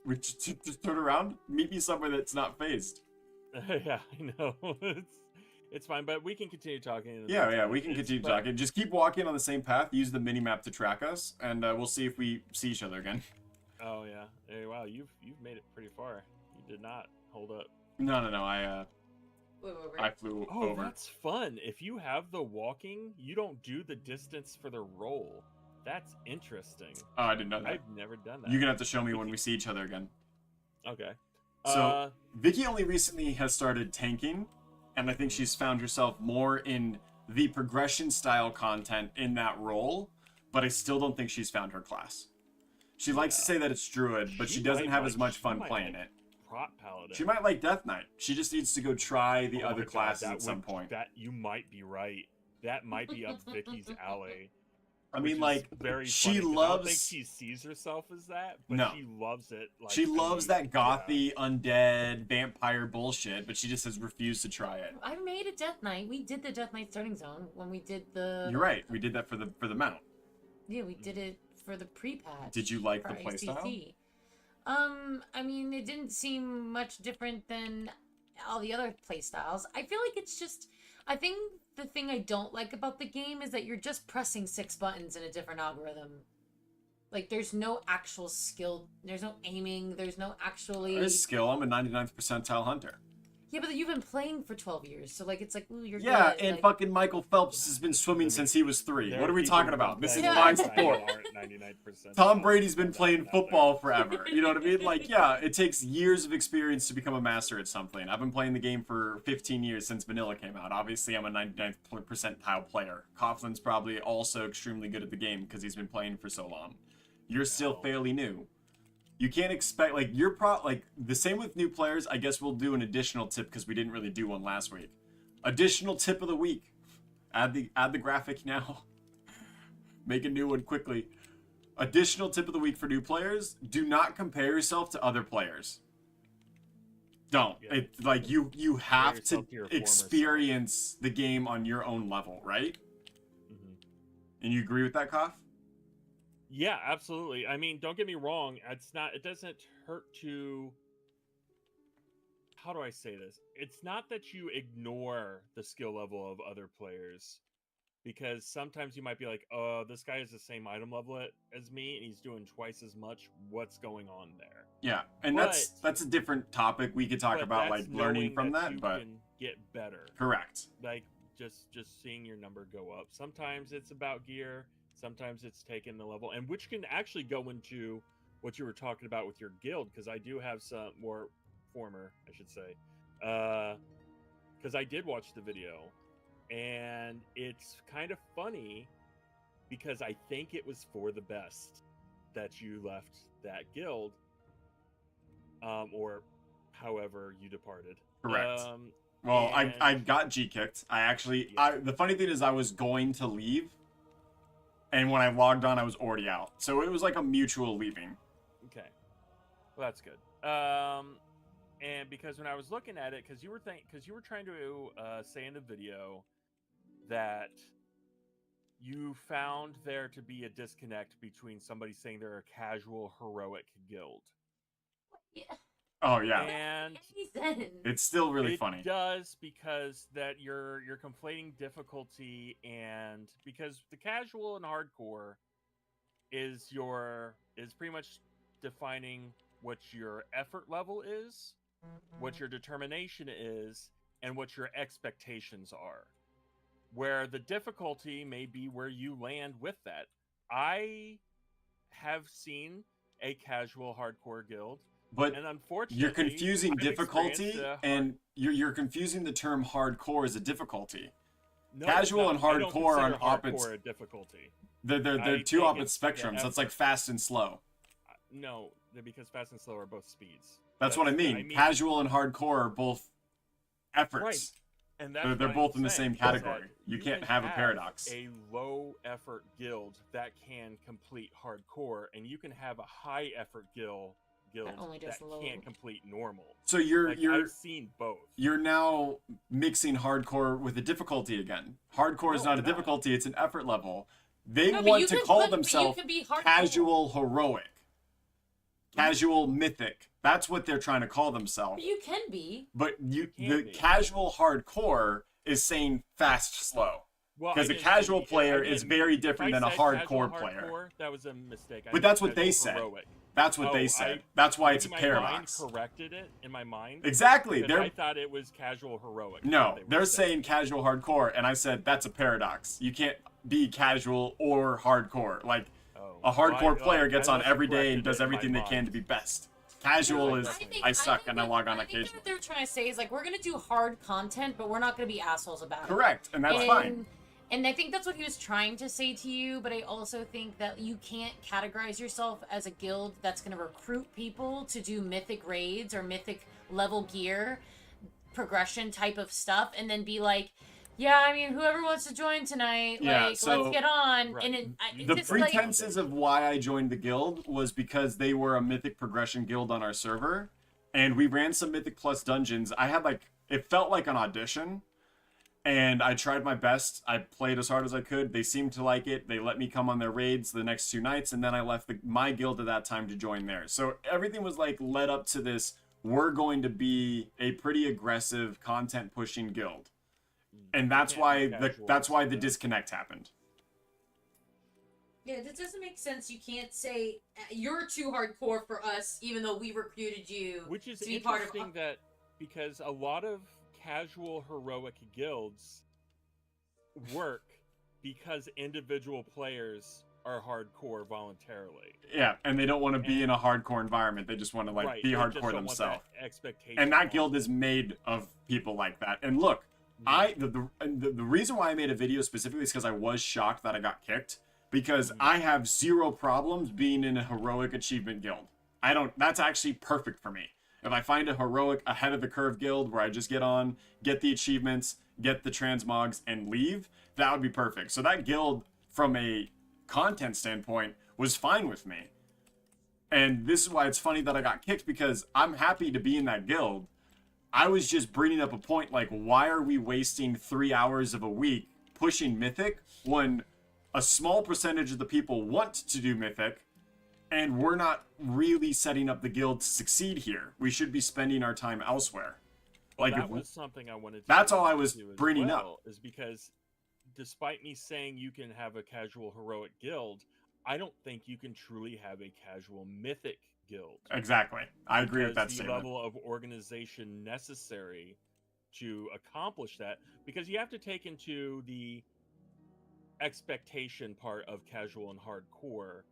We just turn around? Meet me somewhere that's not phased. Yeah, I know. It's fine, but we can continue talking. Yeah, we can continue talking. Just keep walking on the same path. Use the mini-map to track us, and we'll see if we see each other again. Oh, yeah. Hey, wow, you've made it pretty far. You did not. Hold up. No, I flew over. Oh, that's fun. If you have the walking, you don't do the distance for the roll. That's interesting. Oh, I didn't know that. I've never done that. You're going to have to show me when we see each other again. Okay. So, Vicky only recently has started tanking, and I think she's found herself more in the progression style content in that role, but I still don't think she's found her class. She likes to say that it's druid, but she doesn't have as much fun playing it. Prot paladin. She might like Death Knight. She just needs to go try the other God, classes at some point. That you might be right. That might be up Vicky's alley. I mean, like, very she funny, loves. I don't think she sees herself as that, but No. she loves it. Like, She loves that gothy, undead, vampire bullshit, but she just has refused to try it. I made a Death Knight. We did the Death Knight starting zone when we did the. You're right. We did that for the mount. Yeah, we did it for the pre-patch. Did you like for the playstyle? ICC. I mean, it didn't seem much different than all the other playstyles. I feel like it's just. I think the thing I don't like about the game is that you're just pressing 6 buttons in a different algorithm. Like, there's no actual skill. There's no aiming. There's no actually. There's skill. I'm a 99th percentile hunter. Yeah, but you've been playing for 12 years, so like it's like, ooh, you're Yeah, good. and like... fucking Michael Phelps has been swimming since he was 3. What are we talking about? This is Yeah. my sport. Tom Brady's been playing football forever. You know what I mean? Like, yeah, it takes years of experience to become a master at something. I've been playing the game for 15 years since Vanilla came out. Obviously, I'm a 99th percentile player. Coughlin's probably also extremely good at the game because he's been playing for so long. You're still fairly new. You can't expect, like, like, the same with new players. I guess we'll do an additional tip because we didn't really do one last week. Additional tip of the week. Add the graphic now. Make a new one quickly. Additional tip of the week for new players. Do not compare yourself to other players. Don't. Yeah. It, like, you have to to experience the game on your own level, right? Mm-hmm. And you agree with that, Koff? Yeah, absolutely. I mean, don't get me wrong. It doesn't hurt to. How do I say this? It's not that you ignore the skill level of other players, because sometimes you might be like, "Oh, this guy is the same item level as me, and he's doing twice as much. What's going on there?" Yeah, and that's a different topic. We could talk about, like, learning from that, you but can get better. Correct. Like just seeing your number go up. Sometimes it's about gear. Sometimes it's taking the level, and which can actually go into what you were talking about with your guild, because I do have some more former, I should say, because I did watch the video, and it's kind of funny because I think it was for the best that you left that guild, or however you departed. Correct. Well, I got G-kicked. The funny thing is I was going to leave, and when I logged on, I was already out. So it was like a mutual leaving. Okay. Well, that's good. And because when I was looking at it, because you were trying to say in the video that you found there to be a disconnect between somebody saying they're a casual heroic guild. Yeah. Oh yeah. And it's still really funny. It does, because that you're conflating difficulty, and because the casual and hardcore is pretty much defining what your effort level is, what your determination is, and what your expectations are. Where the difficulty may be where you land with that. I have seen a casual hardcore guild. But and unfortunately, you're confusing difficulty, and you're confusing the term hardcore as a difficulty. No, Casual and hardcore are opposites. Difficulty. They're two opposite spectrums. That's like fast and slow. No, because fast and slow are both speeds. That's what I mean. Casual and hardcore are both efforts. Right. And they're both in the same category. You can't have a paradox. A low effort guild that can complete hardcore, and you can have a high effort guild that can't complete normal. So I've seen both. You're now mixing hardcore with a difficulty again. Hardcore is not a difficulty; it's an effort level. They want to call themselves casual heroic, casual mythic. That's what they're trying to call themselves. But you can be. But the casual hardcore is saying fast slow. Because a casual player is very different than a hardcore player. That was a mistake. But that's what they said. That's what they said. That's why it's a paradox. I corrected it in my mind. Exactly. I thought it was casual heroic. No, they're saying casual hardcore, and I said that's a paradox. You can't be casual or hardcore. Like, a hardcore player gets on every day and does everything they can to be best. Casual is I suck and I log on occasionally. What they're trying to say is, like, we're gonna do hard content, but we're not gonna be assholes about it. Correct, and that's fine. And I think that's what he was trying to say to you, but I also think that you can't categorize yourself as a guild that's going to recruit people to do mythic raids or mythic level gear progression type of stuff and then be like, yeah, I mean, whoever wants to join tonight, Yeah, like, so- let's get on. Right. And it The just pretenses of why I joined the guild was because they were a mythic progression guild on our server, and we ran some mythic plus dungeons. I had like, it felt like an audition, and I tried my best. I played as hard as I could. They seemed to like it. They let me come on their raids the next 2 nights, and then I left my guild at that time to join theirs. So everything was like led up to this. We're going to be a pretty aggressive content pushing guild. And that's why the disconnect happened. Yeah, that doesn't make sense. You can't say you're too hardcore for us, even though we recruited you. Which is to be part of interesting that because a lot of casual heroic guilds work because individual players are hardcore voluntarily. Yeah, and they don't want to be in a hardcore environment. They just want to be hardcore themselves. And that guild is made of people like that. And look, the reason why I made a video specifically is because I was shocked that I got kicked, because I have zero problems being in a heroic achievement guild. That's actually perfect for me. If I find a heroic ahead of the curve guild where I just get on, get the achievements, get the transmogs, and leave, that would be perfect. So that guild, from a content standpoint, was fine with me. And this is why it's funny that I got kicked, because I'm happy to be in that guild. I was just bringing up a point like, why are we wasting 3 hours of a week pushing Mythic when a small percentage of the people want to do Mythic, and we're not really setting up the guild to succeed here? We should be spending our time elsewhere. Well, that was something I wanted to That's all I was bringing up. Is because despite me saying you can have a casual heroic guild, I don't think you can truly have a casual mythic guild. Exactly. I agree with that the statement. level of organization necessary to accomplish that, because you have to take into the expectation part of casual and hardcore.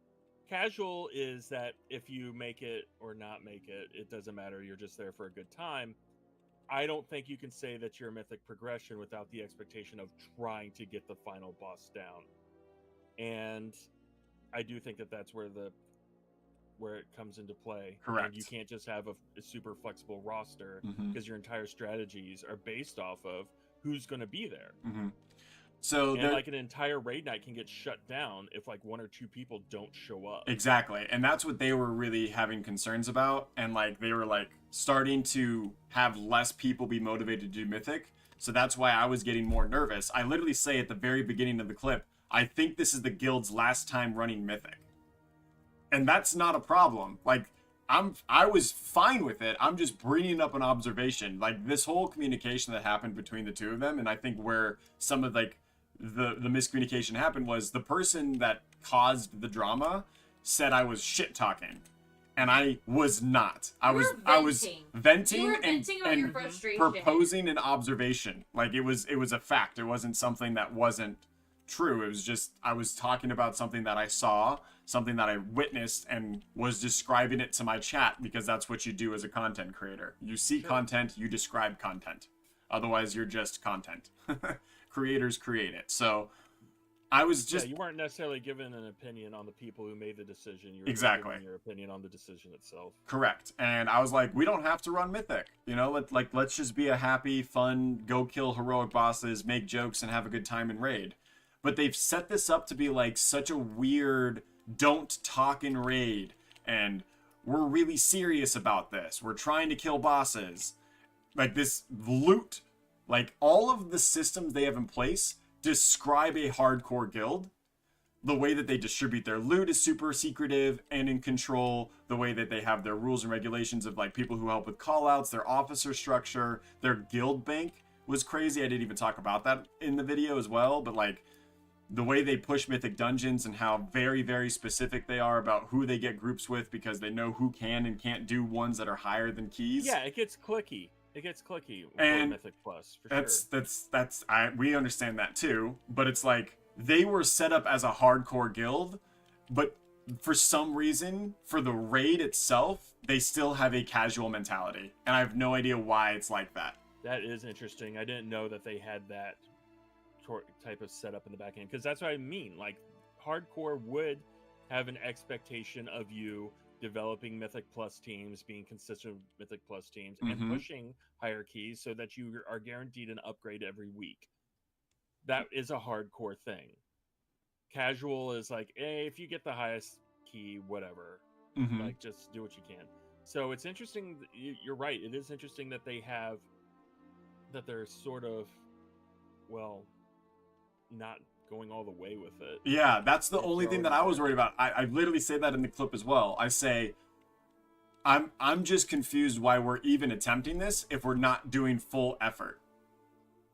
Casual is that if you make it or not make it, it doesn't matter. You're just there for a good time. I don't think you can say that you're a mythic progression without the expectation of trying to get the final boss down. And I do think that that's where it comes into play. Correct. And you can't just have a super flexible roster because your entire strategies are based off of who's going to be there. So and like an entire raid night can get shut down if like 1 or 2 people don't show up. Exactly. And that's what they were really having concerns about. And like they were like starting to have less people be motivated to do Mythic. So that's why I was getting more nervous. I literally say at the very beginning of the clip, I think this is the guild's last time running Mythic. And that's not a problem. Like I was fine with it. I'm just bringing up an observation. Like this whole communication that happened between the two of them, and I think where some of like the miscommunication happened was the person that caused the drama said I was shit talking, and I was not. I was venting and proposing an observation. Like it was a fact. It wasn't something that wasn't true. It was just I was talking about something that I saw, something that I witnessed, and was describing it to my chat, because that's what you do as a content creator. You see content, you describe content. Otherwise, you're just content. Creators create it. So I was just... you weren't necessarily given an opinion on the people who made the decision. You were giving your opinion on the decision itself. Correct. And I was like, we don't have to run Mythic. You know, let's just be a happy, fun, go kill heroic bosses, make jokes, and have a good time in raid. But they've set this up to be like such a weird, don't talk in raid, and we're really serious about this. We're trying to kill bosses. Like this loot. Like, all of the systems they have in place describe a hardcore guild. The way that they distribute their loot is super secretive and in control. The way that they have their rules and regulations of, like, people who help with callouts, their officer structure, their guild bank was crazy. I didn't even talk about that in the video as well. But, like, the way they push Mythic Dungeons and how very, very specific they are about who they get groups with, because they know who can and can't do ones that are higher than keys. Yeah, it gets clicky. It gets clicky with and Mythic Plus, for sure. We understand that too, but it's like they were set up as a hardcore guild, but for some reason, for the raid itself, they still have a casual mentality, and I have no idea why it's like that. That is interesting. I didn't know that they had that type of setup in the back end, because that's what I mean. Like, hardcore would have an expectation of you developing Mythic Plus teams, being consistent with Mythic Plus teams, and pushing higher keys so that you are guaranteed an upgrade every week. That is a hardcore thing. Casual is like, hey, if you get the highest key, whatever. Like, just do what you can. So it's interesting. You're right. It is interesting that they're sort of, well, not going all the way with it. Yeah, that's the only thing that I was worried about. I literally say that in the clip as well. I say, I'm just confused why we're even attempting this if we're not doing full effort.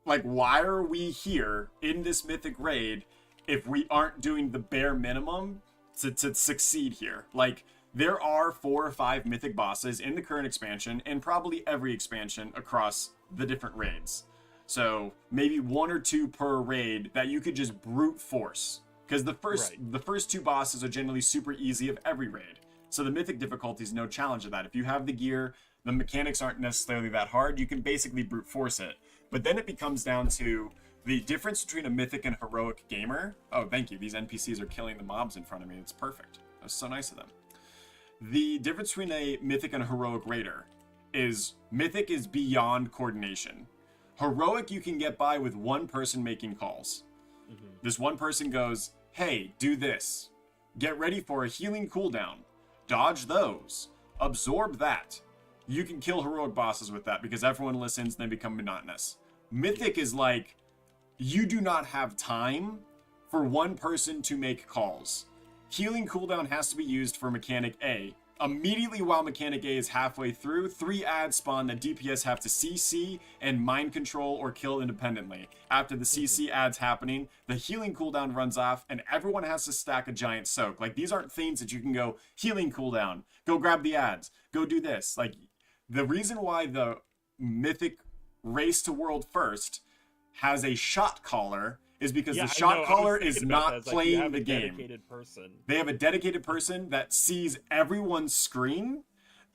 Like, why are we here in this mythic raid if we aren't doing the bare minimum to succeed here? Like, there are 4 or 5 mythic bosses in the current expansion and probably every expansion across the different raids. So maybe 1 or 2 per raid that you could just brute force. Because the first 2 bosses are generally super easy of every raid. So the mythic difficulty is no challenge of that. If you have the gear, the mechanics aren't necessarily that hard. You can basically brute force it. But then it becomes down to the difference between a mythic and heroic gamer. Oh, thank you. These NPCs are killing the mobs in front of me. It's perfect. That was so nice of them. The difference between a mythic and a heroic raider is mythic is beyond coordination. Heroic, you can get by with one person making calls. This one person goes, hey, do this. Get ready for a healing cooldown. Dodge those. Absorb that. You can kill heroic bosses with that because everyone listens and they become monotonous. Mythic is like, you do not have time for one person to make calls. Healing cooldown has to be used for mechanic A. Immediately while mechanic A is halfway through, 3 ads spawn that DPS have to CC and mind control or kill independently. After the CC ads happening, the healing cooldown runs off and everyone has to stack a giant soak. Like, these aren't things that you can go, healing cooldown, go grab the ads, go do this. Like, the reason why the mythic race to world first has a shot caller is because the shot caller is not playing the game. They have a dedicated person that sees everyone's screen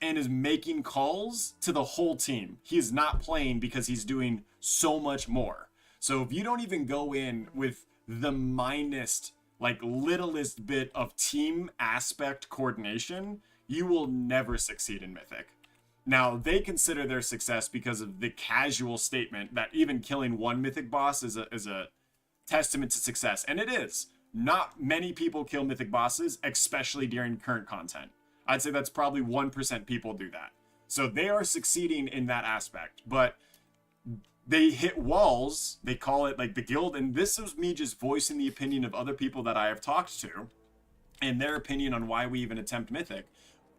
and is making calls to the whole team. He is not playing because he's doing so much more. So if you don't even go in with the littlest bit of team aspect coordination, you will never succeed in Mythic. Now, they consider their success because of the casual statement that even killing one Mythic boss is a testament to success. And it is. Not many people kill Mythic bosses, especially during current content. I'd say that's probably 1% people do that. So they are succeeding in that aspect. But they hit walls. They call it like the guild. And this is me just voicing the opinion of other people that I have talked to and their opinion on why we even attempt Mythic.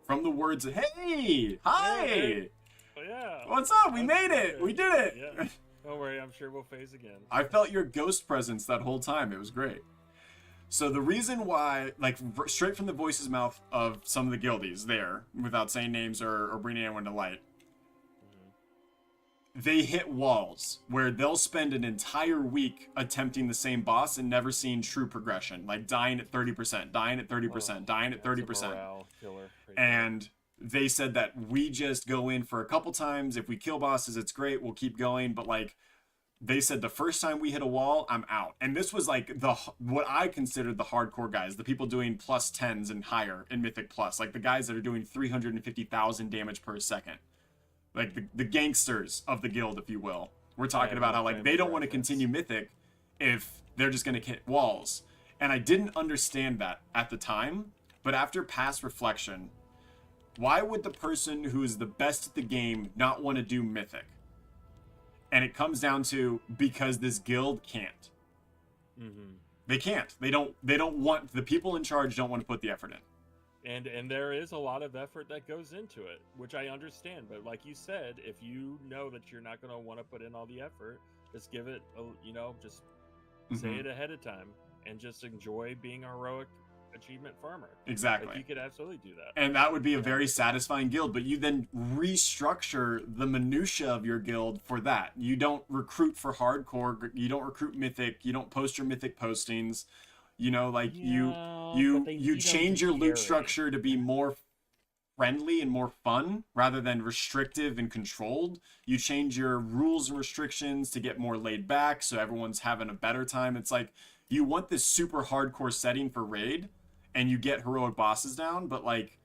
From the words of, hey, hi, yeah, what's up? We made it. We did it. Yeah. Don't worry, I'm sure we'll phase again. I felt your ghost presence that whole time. It was great. So the reason why, like, straight from the voice's mouth of some of the guildies there, without saying names or bringing anyone to light, they hit walls where they'll spend an entire week attempting the same boss and never seeing true progression. Like dying at 30%, dying at 30%, dying at 30%. And they said that we just go in for a couple times. If we kill bosses, it's great. We'll keep going. But like, they said the first time we hit a wall, I'm out. And this was like what I considered the hardcore guys, the people doing plus 10s and higher in Mythic Plus, like the guys that are doing 350,000 damage per second. Like the gangsters of the guild, if you will. We're talking about how like they don't want to continue Mythic if they're just going to hit walls. And I didn't understand that at the time, but after past reflection, why would the person who is the best at the game not want to do Mythic? And it comes down to because this guild can't. They can't. They don't want, the people in charge don't want to put the effort in. And there is a lot of effort that goes into it, which I understand. But like you said, if you know that you're not going to want to put in all the effort, just give it, just say it ahead of time and just enjoy being a heroic achievement farmer. Exactly. Like, you could absolutely do that. And that would be a very satisfying guild, but you then restructure the minutia of your guild for that. You don't recruit for hardcore, you don't recruit Mythic, you don't post your Mythic postings. You know, like you change your loot structure to be more friendly and more fun rather than restrictive and controlled. You change your rules and restrictions to get more laid back so everyone's having a better time. It's like you want this super hardcore setting for raid and you get heroic bosses down, but like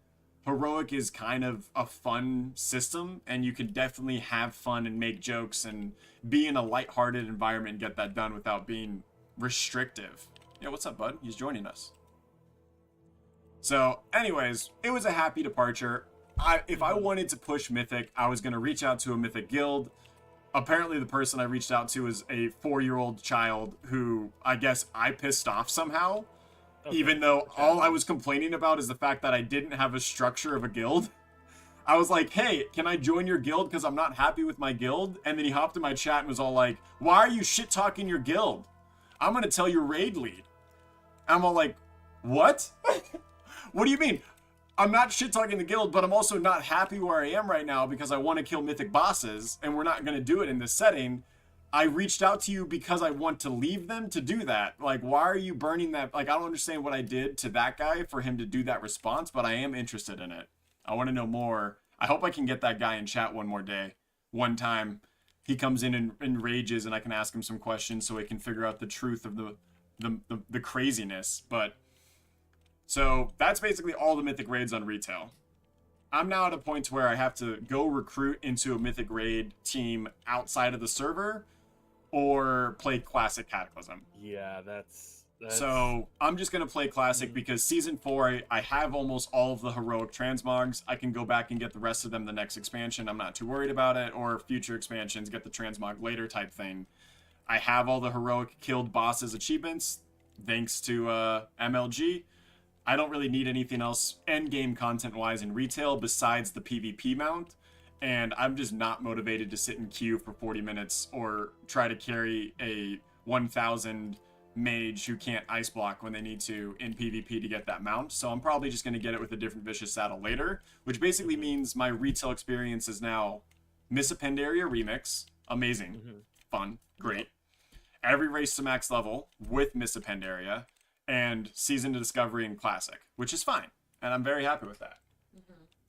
heroic is kind of a fun system and you can definitely have fun and make jokes and be in a lighthearted environment and get that done without being restrictive. Yeah, what's up, bud? He's joining us. So, anyways, it was a happy departure. If I wanted to push Mythic, I was going to reach out to a Mythic guild. Apparently, the person I reached out to is a 4-year-old child who I guess I pissed off somehow. Okay. Even though all I was complaining about is the fact that I didn't have a structure of a guild. I was like, hey, can I join your guild because I'm not happy with my guild? And then he hopped in my chat and was all like, why are you shit-talking your guild? I'm going to tell your raid lead. I'm all like, what? What do you mean? I'm not shit-talking the guild, but I'm also not happy where I am right now because I want to kill mythic bosses, and we're not going to do it in this setting. I reached out to you because I want to leave them to do that. Like, why are you burning that? Like, I don't understand what I did to that guy for him to do that response, but I am interested in it. I want to know more. I hope I can get that guy in chat one time. He comes in and rages, and I can ask him some questions so he can figure out the truth of the craziness. But so that's basically all the mythic raids on retail. I'm now at a point where I have to go recruit into a mythic raid team outside of the server or play classic Cataclysm. Yeah, that's... So I'm just going to play classic because season 4, I have almost all of the heroic transmogs. I can go back and get the rest of them the next expansion. I'm not too worried about it. Or future expansions, get the transmog later type thing. I have all the heroic killed bosses achievements thanks to MLG. I don't really need anything else end-game content-wise in retail besides the PvP mount. And I'm just not motivated to sit in queue for 40 minutes or try to carry a 1,000 mage who can't ice block when they need to in PvP to get that mount. So I'm probably just going to get it with a different vicious saddle later, which basically means my retail experience is now Miss Appendaria Remix. Amazing. Fun. Great. Every race to max level with Miss Appendaria. And Season to Discovery and Classic, which is fine. And I'm very happy with that.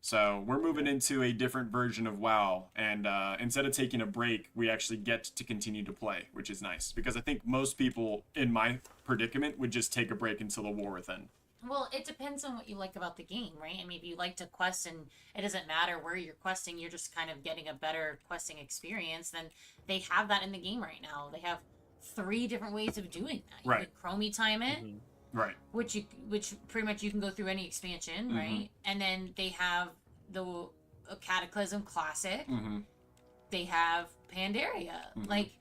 So we're moving into a different version of WoW. And instead of taking a break, we actually get to continue to play, which is nice. Because I think most people in my predicament would just take a break until the war within. Well, it depends on what you like about the game, right? I mean, if you like to quest and it doesn't matter where you're questing, you're just kind of getting a better questing experience, then they have that in the game right now. They have 3 different ways of doing that. You could chromie time it. Right. Which pretty much you can go through any expansion, right? And then they have the Cataclysm Classic. They have Pandaria. Like,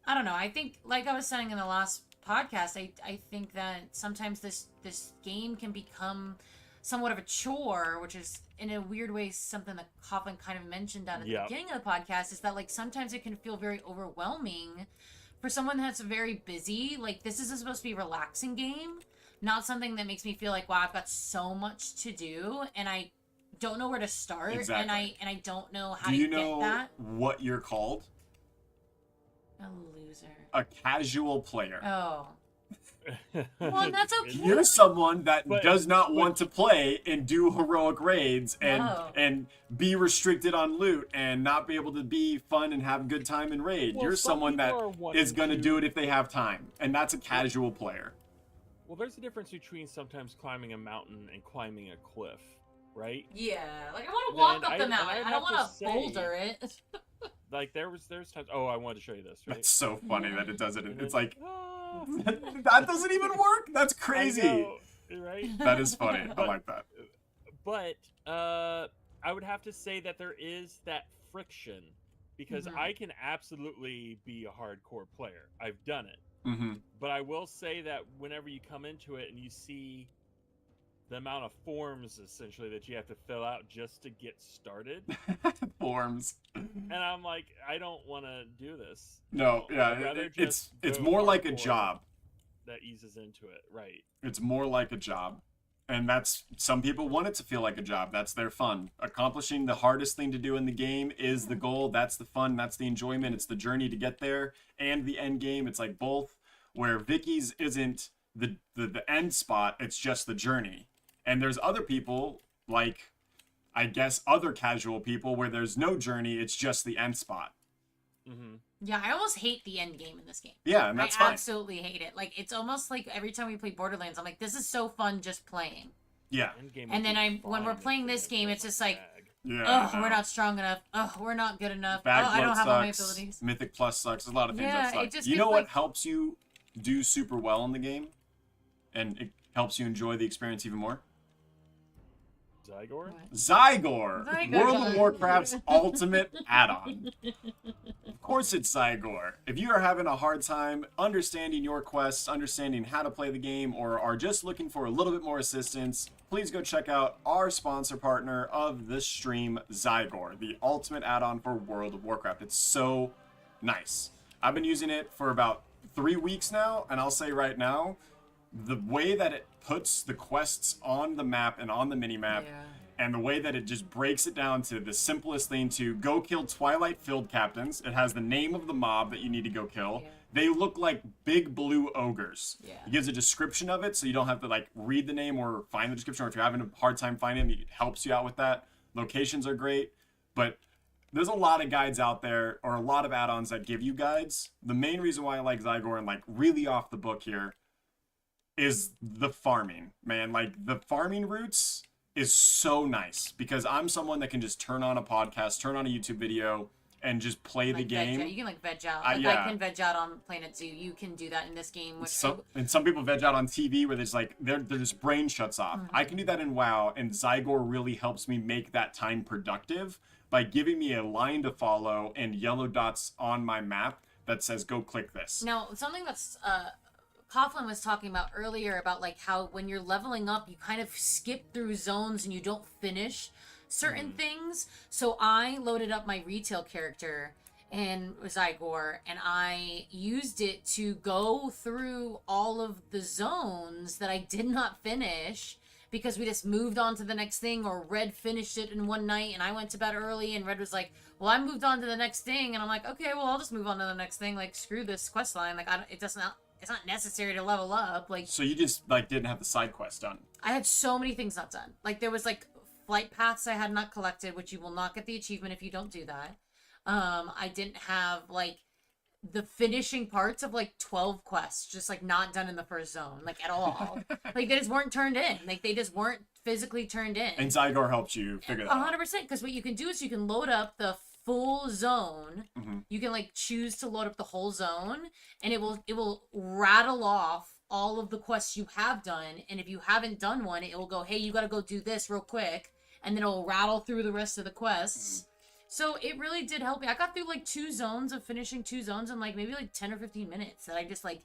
I don't know. I think, like I was saying in the last podcast, I think that sometimes this game can become somewhat of a chore, which is in a weird way something that Coughlin kind of mentioned at the beginning of the podcast, is that like sometimes it can feel very overwhelming for someone that's very busy. Like, this is supposed to be a relaxing game, not something that makes me feel like, wow, I've got so much to do and I don't know where to start. Exactly. And I don't know how to get that. Do you know what you're called? A loser. A casual player. Oh. Well, that's okay. You're someone that does not want to play and do heroic raids and be restricted on loot and not be able to be fun and have a good time in raid. You're someone that is going to do it if they have time, and that's a casual player. Well, there's a difference between sometimes climbing a mountain and climbing a cliff, right? Yeah, like I want to walk up the mountain. I don't want to boulder it. Like there's times. Oh, I wanted to show you this. Right? That's so funny that it does it. It's like that doesn't even work. That's crazy. I know, right? That is funny. I like that. But I would have to say that there is that friction because I can absolutely be a hardcore player. I've done it. But I will say that whenever you come into it and you see the amount of forms essentially that you have to fill out just to get started. Forms. And I'm like, I don't want to do this. No, yeah, it's more like a job. That eases into it, right? It's more like a job. And that's, some people want it to feel like a job. That's their fun. Accomplishing the hardest thing to do in the game is the goal. That's the fun. That's the enjoyment. It's the journey to get there and the end game. It's like both, where Vicky's isn't the end spot. It's just the journey. And there's other people like I guess, other casual people where there's no journey, it's just the end spot. Mm-hmm. Yeah, I almost hate the end game in this game. Yeah, and that's fine. I absolutely hate it. Like, it's almost like every time we play Borderlands, I'm like, this is so fun just playing. Yeah. And then when we're playing this game, it's just like, yeah, we're not strong enough. We're not good enough. Bag I don't have sucks. all my abilities. Mythic Plus sucks. There's a lot of things Yeah, that suck. it just You know gets, what like- helps you do super well in the game? And it helps you enjoy the experience even more? Zygor? Zygor! World of Warcraft's ultimate add-on. Of course it's Zygor. If you are having a hard time understanding your quests, understanding how to play the game, or are just looking for a little bit more assistance, please go check out our sponsor partner of this stream, Zygor, the ultimate add-on for World of Warcraft. It's so nice. I've been using it for about 3 weeks now, and I'll say right now, the way that it puts the quests on the map and on the mini-map, and the way that it just breaks it down to the simplest thing to go kill Twilight Field Captains. It has the name of the mob that you need to go kill. Yeah. They look like big blue ogres. Yeah. It gives a description of it, so you don't have to like read the name or find the description, or if you're having a hard time finding it, it helps you out with that. Locations are great, but there's a lot of guides out there, or a lot of add-ons that give you guides. The main reason why I like Zygor, and like really off the book here, is the farming, man. Like, the farming routes is so nice, because I'm someone that can just turn on a podcast, turn on a YouTube video, and just play the game. You can veg out. I can veg out on Planet Zoo. You can do that in this game. And some people veg out on TV where there's like their just brain shuts off. Mm-hmm. I can do that in WoW, and Zygor really helps me make that time productive by giving me a line to follow and yellow dots on my map that says go click this. Now, something that's Coughlin was talking about earlier about like how when you're leveling up, you kind of skip through zones and you don't finish certain things. So I loaded up my retail character in Zygor, and I used it to go through all of the zones that I did not finish because we just moved on to the next thing, or Red finished it in one night and I went to bed early, and Red was like, well, I moved on to the next thing, and I'm like, okay, well, I'll just move on to the next thing. Like, screw this quest line. Like, it's not necessary to level up. Like, so you just like didn't have the side quest done. I had so many things not done. Like, there was like flight paths I had not collected, which you will not get the achievement if you don't do that. I didn't have like the finishing parts of like 12 quests just like not done in the first zone, like at all. Like, they just weren't turned in. Like, they just weren't physically turned in. And Zygor helps you figure that out. 100%, because what you can do is you can load up the full zone. You can like choose to load up the whole zone, and it will rattle off all of the quests you have done. And if you haven't done one, it will go, hey, you got to go do this real quick, and then it'll rattle through the rest of the quests. So it really did help me. I got through like finishing 2 zones in like maybe like 10 or 15 minutes. That I just like,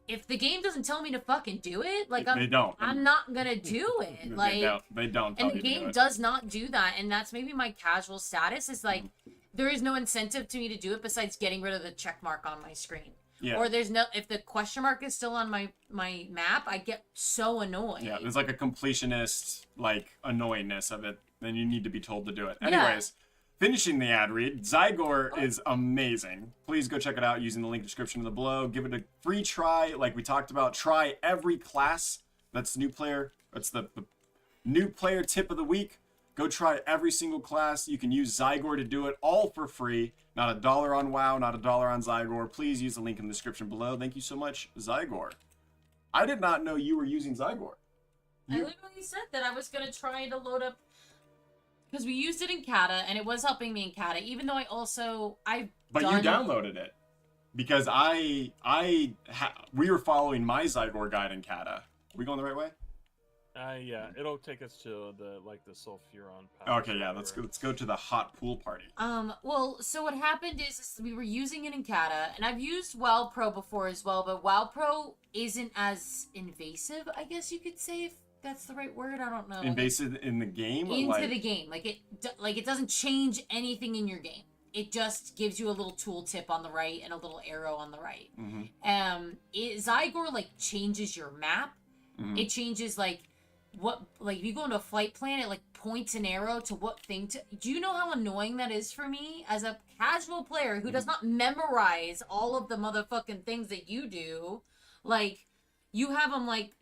if the game doesn't tell me to fucking do it, like they don't. I'm not gonna do it. Like, they don't. And the game does not do that, and that's maybe my casual status is like, there is no incentive to me to do it besides getting rid of the check mark on my screen. Yeah. Or if the question mark is still on my map, I get so annoyed. Yeah, there's like a completionist like annoyingness of it. Then you need to be told to do it. Yeah. Anyways, finishing the ad read, Zygor is amazing. Please go check it out using the link description below. Give it a free try, like we talked about. Try every class. That's the new player. That's the new player tip of the week. Go try every single class. You can use Zygor to do it all for free. Not $1 on WoW, not $1 on Zygor. Please use the link in the description below. Thank you so much, Zygor. I did not know you were using Zygor. I literally said that I was gonna try to load up, because we used it in Cata, and it was helping me in Cata, even though But you downloaded it. Because we were following my Zygor guide in Cata. Are we going the right way? Yeah, it'll take us to the Sulfuron path. Okay, yeah, let's go to the hot pool party. Well, so what happened is we were using it in Cata, and I've used WoW Pro before as well, but WoW Pro isn't as invasive, I guess you could say, if that's the right word. I don't know. Invasive in the game? Into the game. Like, it doesn't change anything in your game. It just gives you a little tooltip on the right and a little arrow on the right. Zygor, like, changes your map. It changes, like, if you go into a flight plan, it like points an arrow to what thing to. Do you know how annoying that is for me as a casual player who does not memorize all of the motherfucking things that you do? Like, you have them like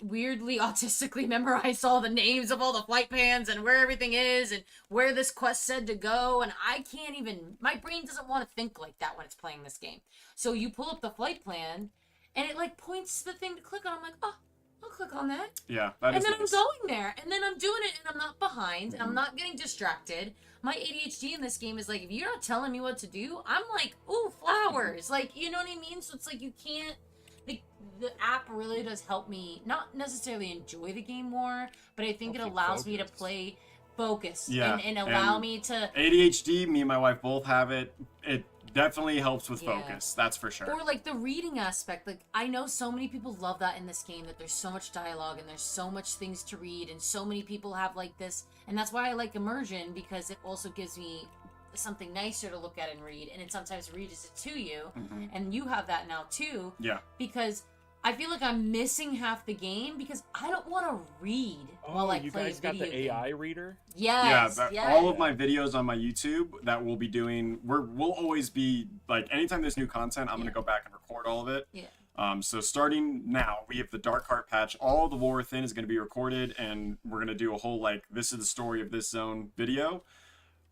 weirdly autistically memorized all the names of all the flight plans and where everything is and where this quest said to go, and I can't even, my brain doesn't want to think like that when it's playing this game. So you pull up the flight plan and it like points to the thing to click on. I'm like, oh, I'll click on that. Yeah, and then nice. I'm going there, and then I'm doing it, and I'm not behind, and I'm not getting distracted. My ADHD in this game is like, if you're not telling me what to do, I'm like, ooh, flowers. Like, you know what I mean? So it's like you can't, the app really does help me not necessarily enjoy the game more, but I think it allows me to play focused and allow me to... ADHD, me and my wife both have it. It definitely helps with focus, that's for sure. Or like the reading aspect, like I know so many people love that in this game, that there's so much dialogue and there's so much things to read, and so many people have like this, and that's why I like immersion, because it also gives me something nicer to look at and read, and it sometimes reads it to you, and you have that now too. Yeah. Because I feel like I'm missing half the game because I don't want to read while I play a video game. You guys got the AI reader? Yes. All of my videos on my YouTube that we'll be doing, we'll always be, like, anytime there's new content, I'm going to go back and record all of it. Yeah. So starting now, we have the Dark Heart patch. All the War Within is going to be recorded, and we're going to do a whole, like, this is the story of this zone video.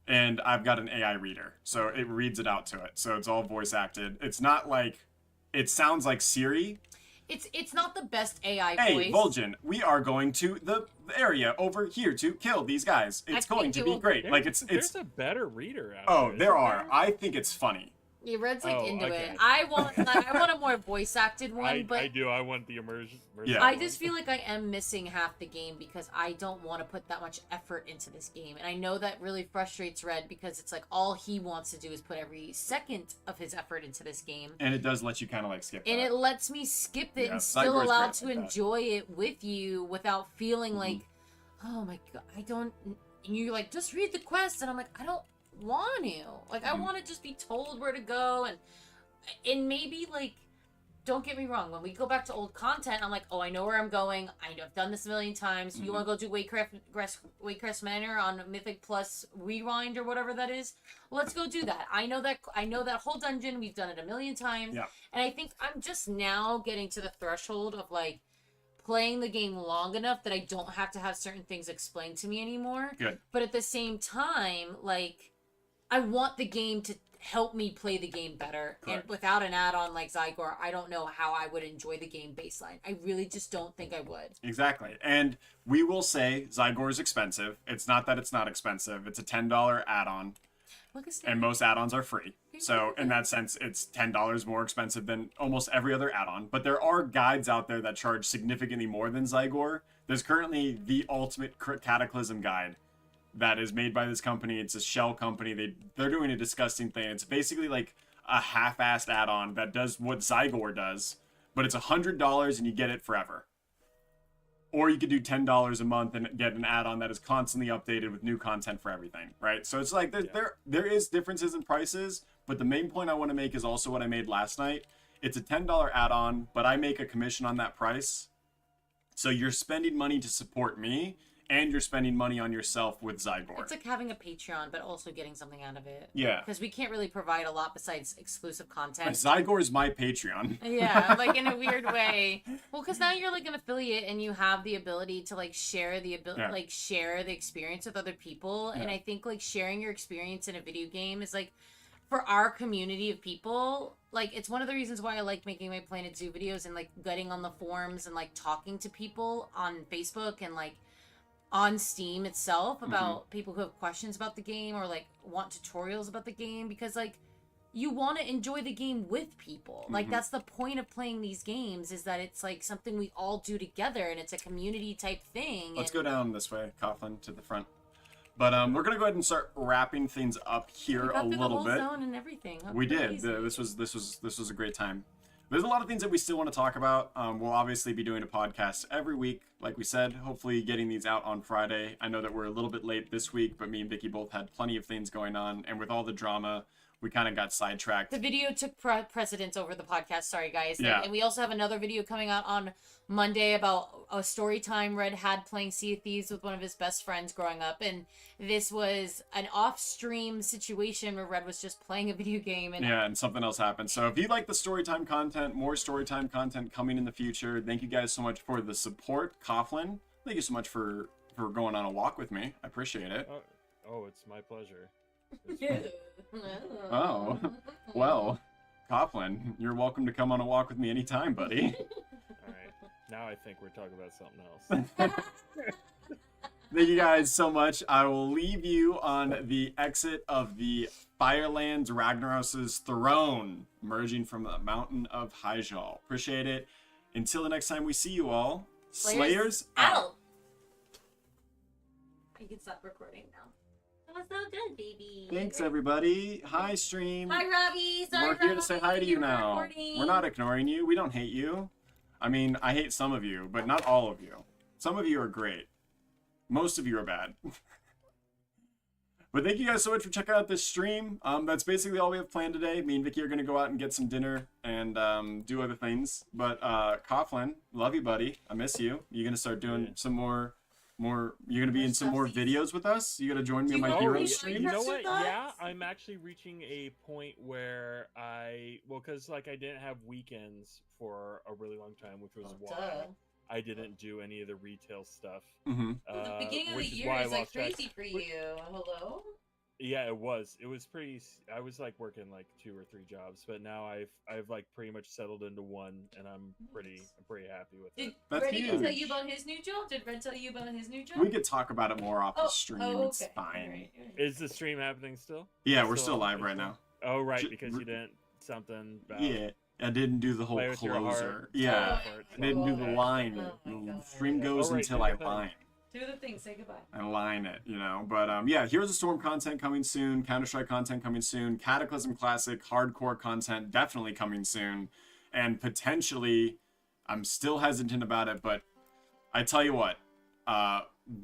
And I've got an AI reader, so it reads it out to it. So it's all voice acted. It's not like, it sounds like Siri. It's not the best AI voice. Hey, Vol'jin, we are going to the area over here to kill these guys. It's going to be great. Like there's a better reader out there. Oh, there are. I think it's funny. Yeah, Red's like into it. I want a more voice acted one, but I do. I want the immersion. Yeah. I just feel like I am missing half the game because I don't want to put that much effort into this game, and I know that really frustrates Red because it's like all he wants to do is put every second of his effort into this game. And it does let you kind of like skip. And that. it lets me skip it and still allow to enjoy it with you without feeling like, oh my god, I don't. And you're like, just read the quest, and I'm like, I don't want to. Like, I want to just be told where to go, and maybe, like, don't get me wrong, when we go back to old content, I'm like, oh, I know where I'm going, I've done this a million times. You want to go do Wakecrest Manor on Mythic Plus Rewind or whatever that is? Let's go do that. I know that whole dungeon, we've done it a million times, and I think I'm just now getting to the threshold of, like, playing the game long enough that I don't have to have certain things explained to me anymore. Good. But at the same time, like, I want the game to help me play the game better. Correct. And without an add-on like Zygor, I don't know how I would enjoy the game baseline. I really just don't think I would. Exactly. And we will say Zygor is expensive. It's not that it's not expensive. It's a $10 add-on. And most add-ons are free. So in that sense, it's $10 more expensive than almost every other add-on. But there are guides out there that charge significantly more than Zygor. There's currently the Ultimate Cataclysm guide that is made by this company. It's a shell company. They're doing a disgusting thing. It's basically like a half-assed add-on that does what Zygor does, but it's $100 and you get it forever. Or you could do $10 a month and get an add-on that is constantly updated with new content for everything, right? So it's like there is differences in prices, but the main point I want to make is also what I made last night. It's a $10 add-on, but I make a commission on that price. So you're spending money to support me, and you're spending money on yourself with Zygor. It's like having a Patreon, but also getting something out of it. Yeah. Because we can't really provide a lot besides exclusive content. Zygor is my Patreon. Yeah, like in a weird way. Well, because now you're like an affiliate, and you have the ability to like share share the experience with other people. Yeah. And I think like sharing your experience in a video game is like, for our community of people, like, it's one of the reasons why I like making my Planet Zoo videos and like getting on the forums and like talking to people on Facebook and like on Steam itself about people who have questions about the game or like want tutorials about the game, because like you want to enjoy the game with people. Like that's the point of playing these games, is that it's like something we all do together and it's a community type thing. Let's go down this way, Coughlin, to the front. But we're gonna go ahead and start wrapping things up here a little bit. Zone and everything. We did. This was a great time. There's a lot of things that we still want to talk about. We'll obviously be doing a podcast every week, like we said, hopefully getting these out on Friday. I know that we're a little bit late this week, but me and Vicky both had plenty of things going on. And with all the drama we kind of got sidetracked. The video took precedence over the podcast. Sorry, guys. Yeah. And we also have another video coming out on Monday about a story time Red had playing Sea of Thieves with one of his best friends growing up. And this was an off-stream situation where Red was just playing a video game. And something else happened. So if you like the storytime content, more storytime content coming in the future. Thank you guys so much for the support. Coughlin, thank you so much for going on a walk with me. I appreciate it. Oh, it's my pleasure. Oh, well, Coughlin, you're welcome to come on a walk with me anytime, buddy. All right, now I think we're talking about something else. Thank you guys so much. I will leave you on the exit of the Firelands Ragnaros' throne, emerging from the mountain of Hyjal. Appreciate it. Until the next time we see you all, Slayers out. You can stop recording now. That was so good, baby. Thanks, everybody. Hi, stream. Hi, Robbie. Sorry, We're here to say hi to you now. We're not ignoring you. We don't hate you. I mean, I hate some of you, but not all of you. Some of you are great. Most of you are bad. But thank you guys so much for checking out this stream. That's basically all we have planned today. Me and Vicky are going to go out and get some dinner and do other things. But Coughlin, love you, buddy. I miss you. You going to start doing some more you're going to be in some more videos with us? You going to join me on my hero stream? You know what? Yeah, I'm actually reaching a point where because like I didn't have weekends for a really long time, which was why I didn't do any of the retail stuff. Mm-hmm. The beginning of the year is like crazy for you. Hello? Yeah, it was. It was pretty. I was like working like 2 or 3 jobs, but now I've like pretty much settled into one, and I'm pretty happy with it. Did Red tell you about his new job? Did Red tell you about his new job? We could talk about it more off the stream. Okay. It's fine. Right. Is the stream happening still? Yeah, we're still live right now. Oh, right, because you didn't something about... Yeah, I didn't do the whole closer. Yeah, I didn't do the line. The stream goes until I line. Do the thing, say goodbye. I line it, you know. But yeah, Heroes of Storm content coming soon. Counter-Strike content coming soon. Cataclysm Classic hardcore content definitely coming soon. And potentially, I'm still hesitant about it, but I tell you what,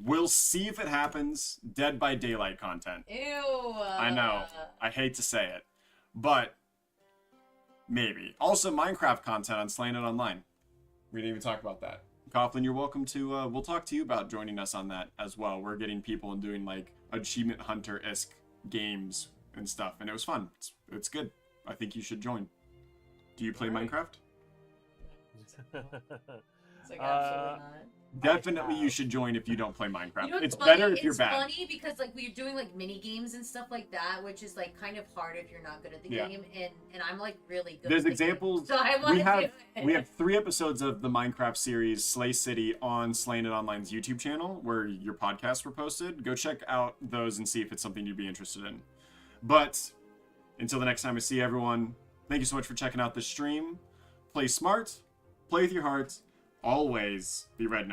we'll see if it happens. Dead by Daylight content. Ew. I know. I hate to say it, but maybe. Also, Minecraft content on Slaying It Online. We didn't even talk about that. Coughlin, you're welcome to, we'll talk to you about joining us on that as well. We're getting people and doing, like, Achievement Hunter-esque games and stuff, and it was fun. It's good. I think you should join. Do you play Minecraft? It's like, absolutely not. Definitely you should join if you don't play Minecraft. You know it's funny? better if you're bad. It's funny because like we're doing like mini games and stuff like that, which is like kind of hard if you're not good at the game. And I'm like really good. There's at examples. So I want to do it. We have 3 episodes of the Minecraft series Slay City on Slaying It Online's YouTube channel where your podcasts were posted. Go check out those and see if it's something you'd be interested in. But until the next time I see everyone, thank you so much for checking out this stream. Play smart, play with your heart, always be red.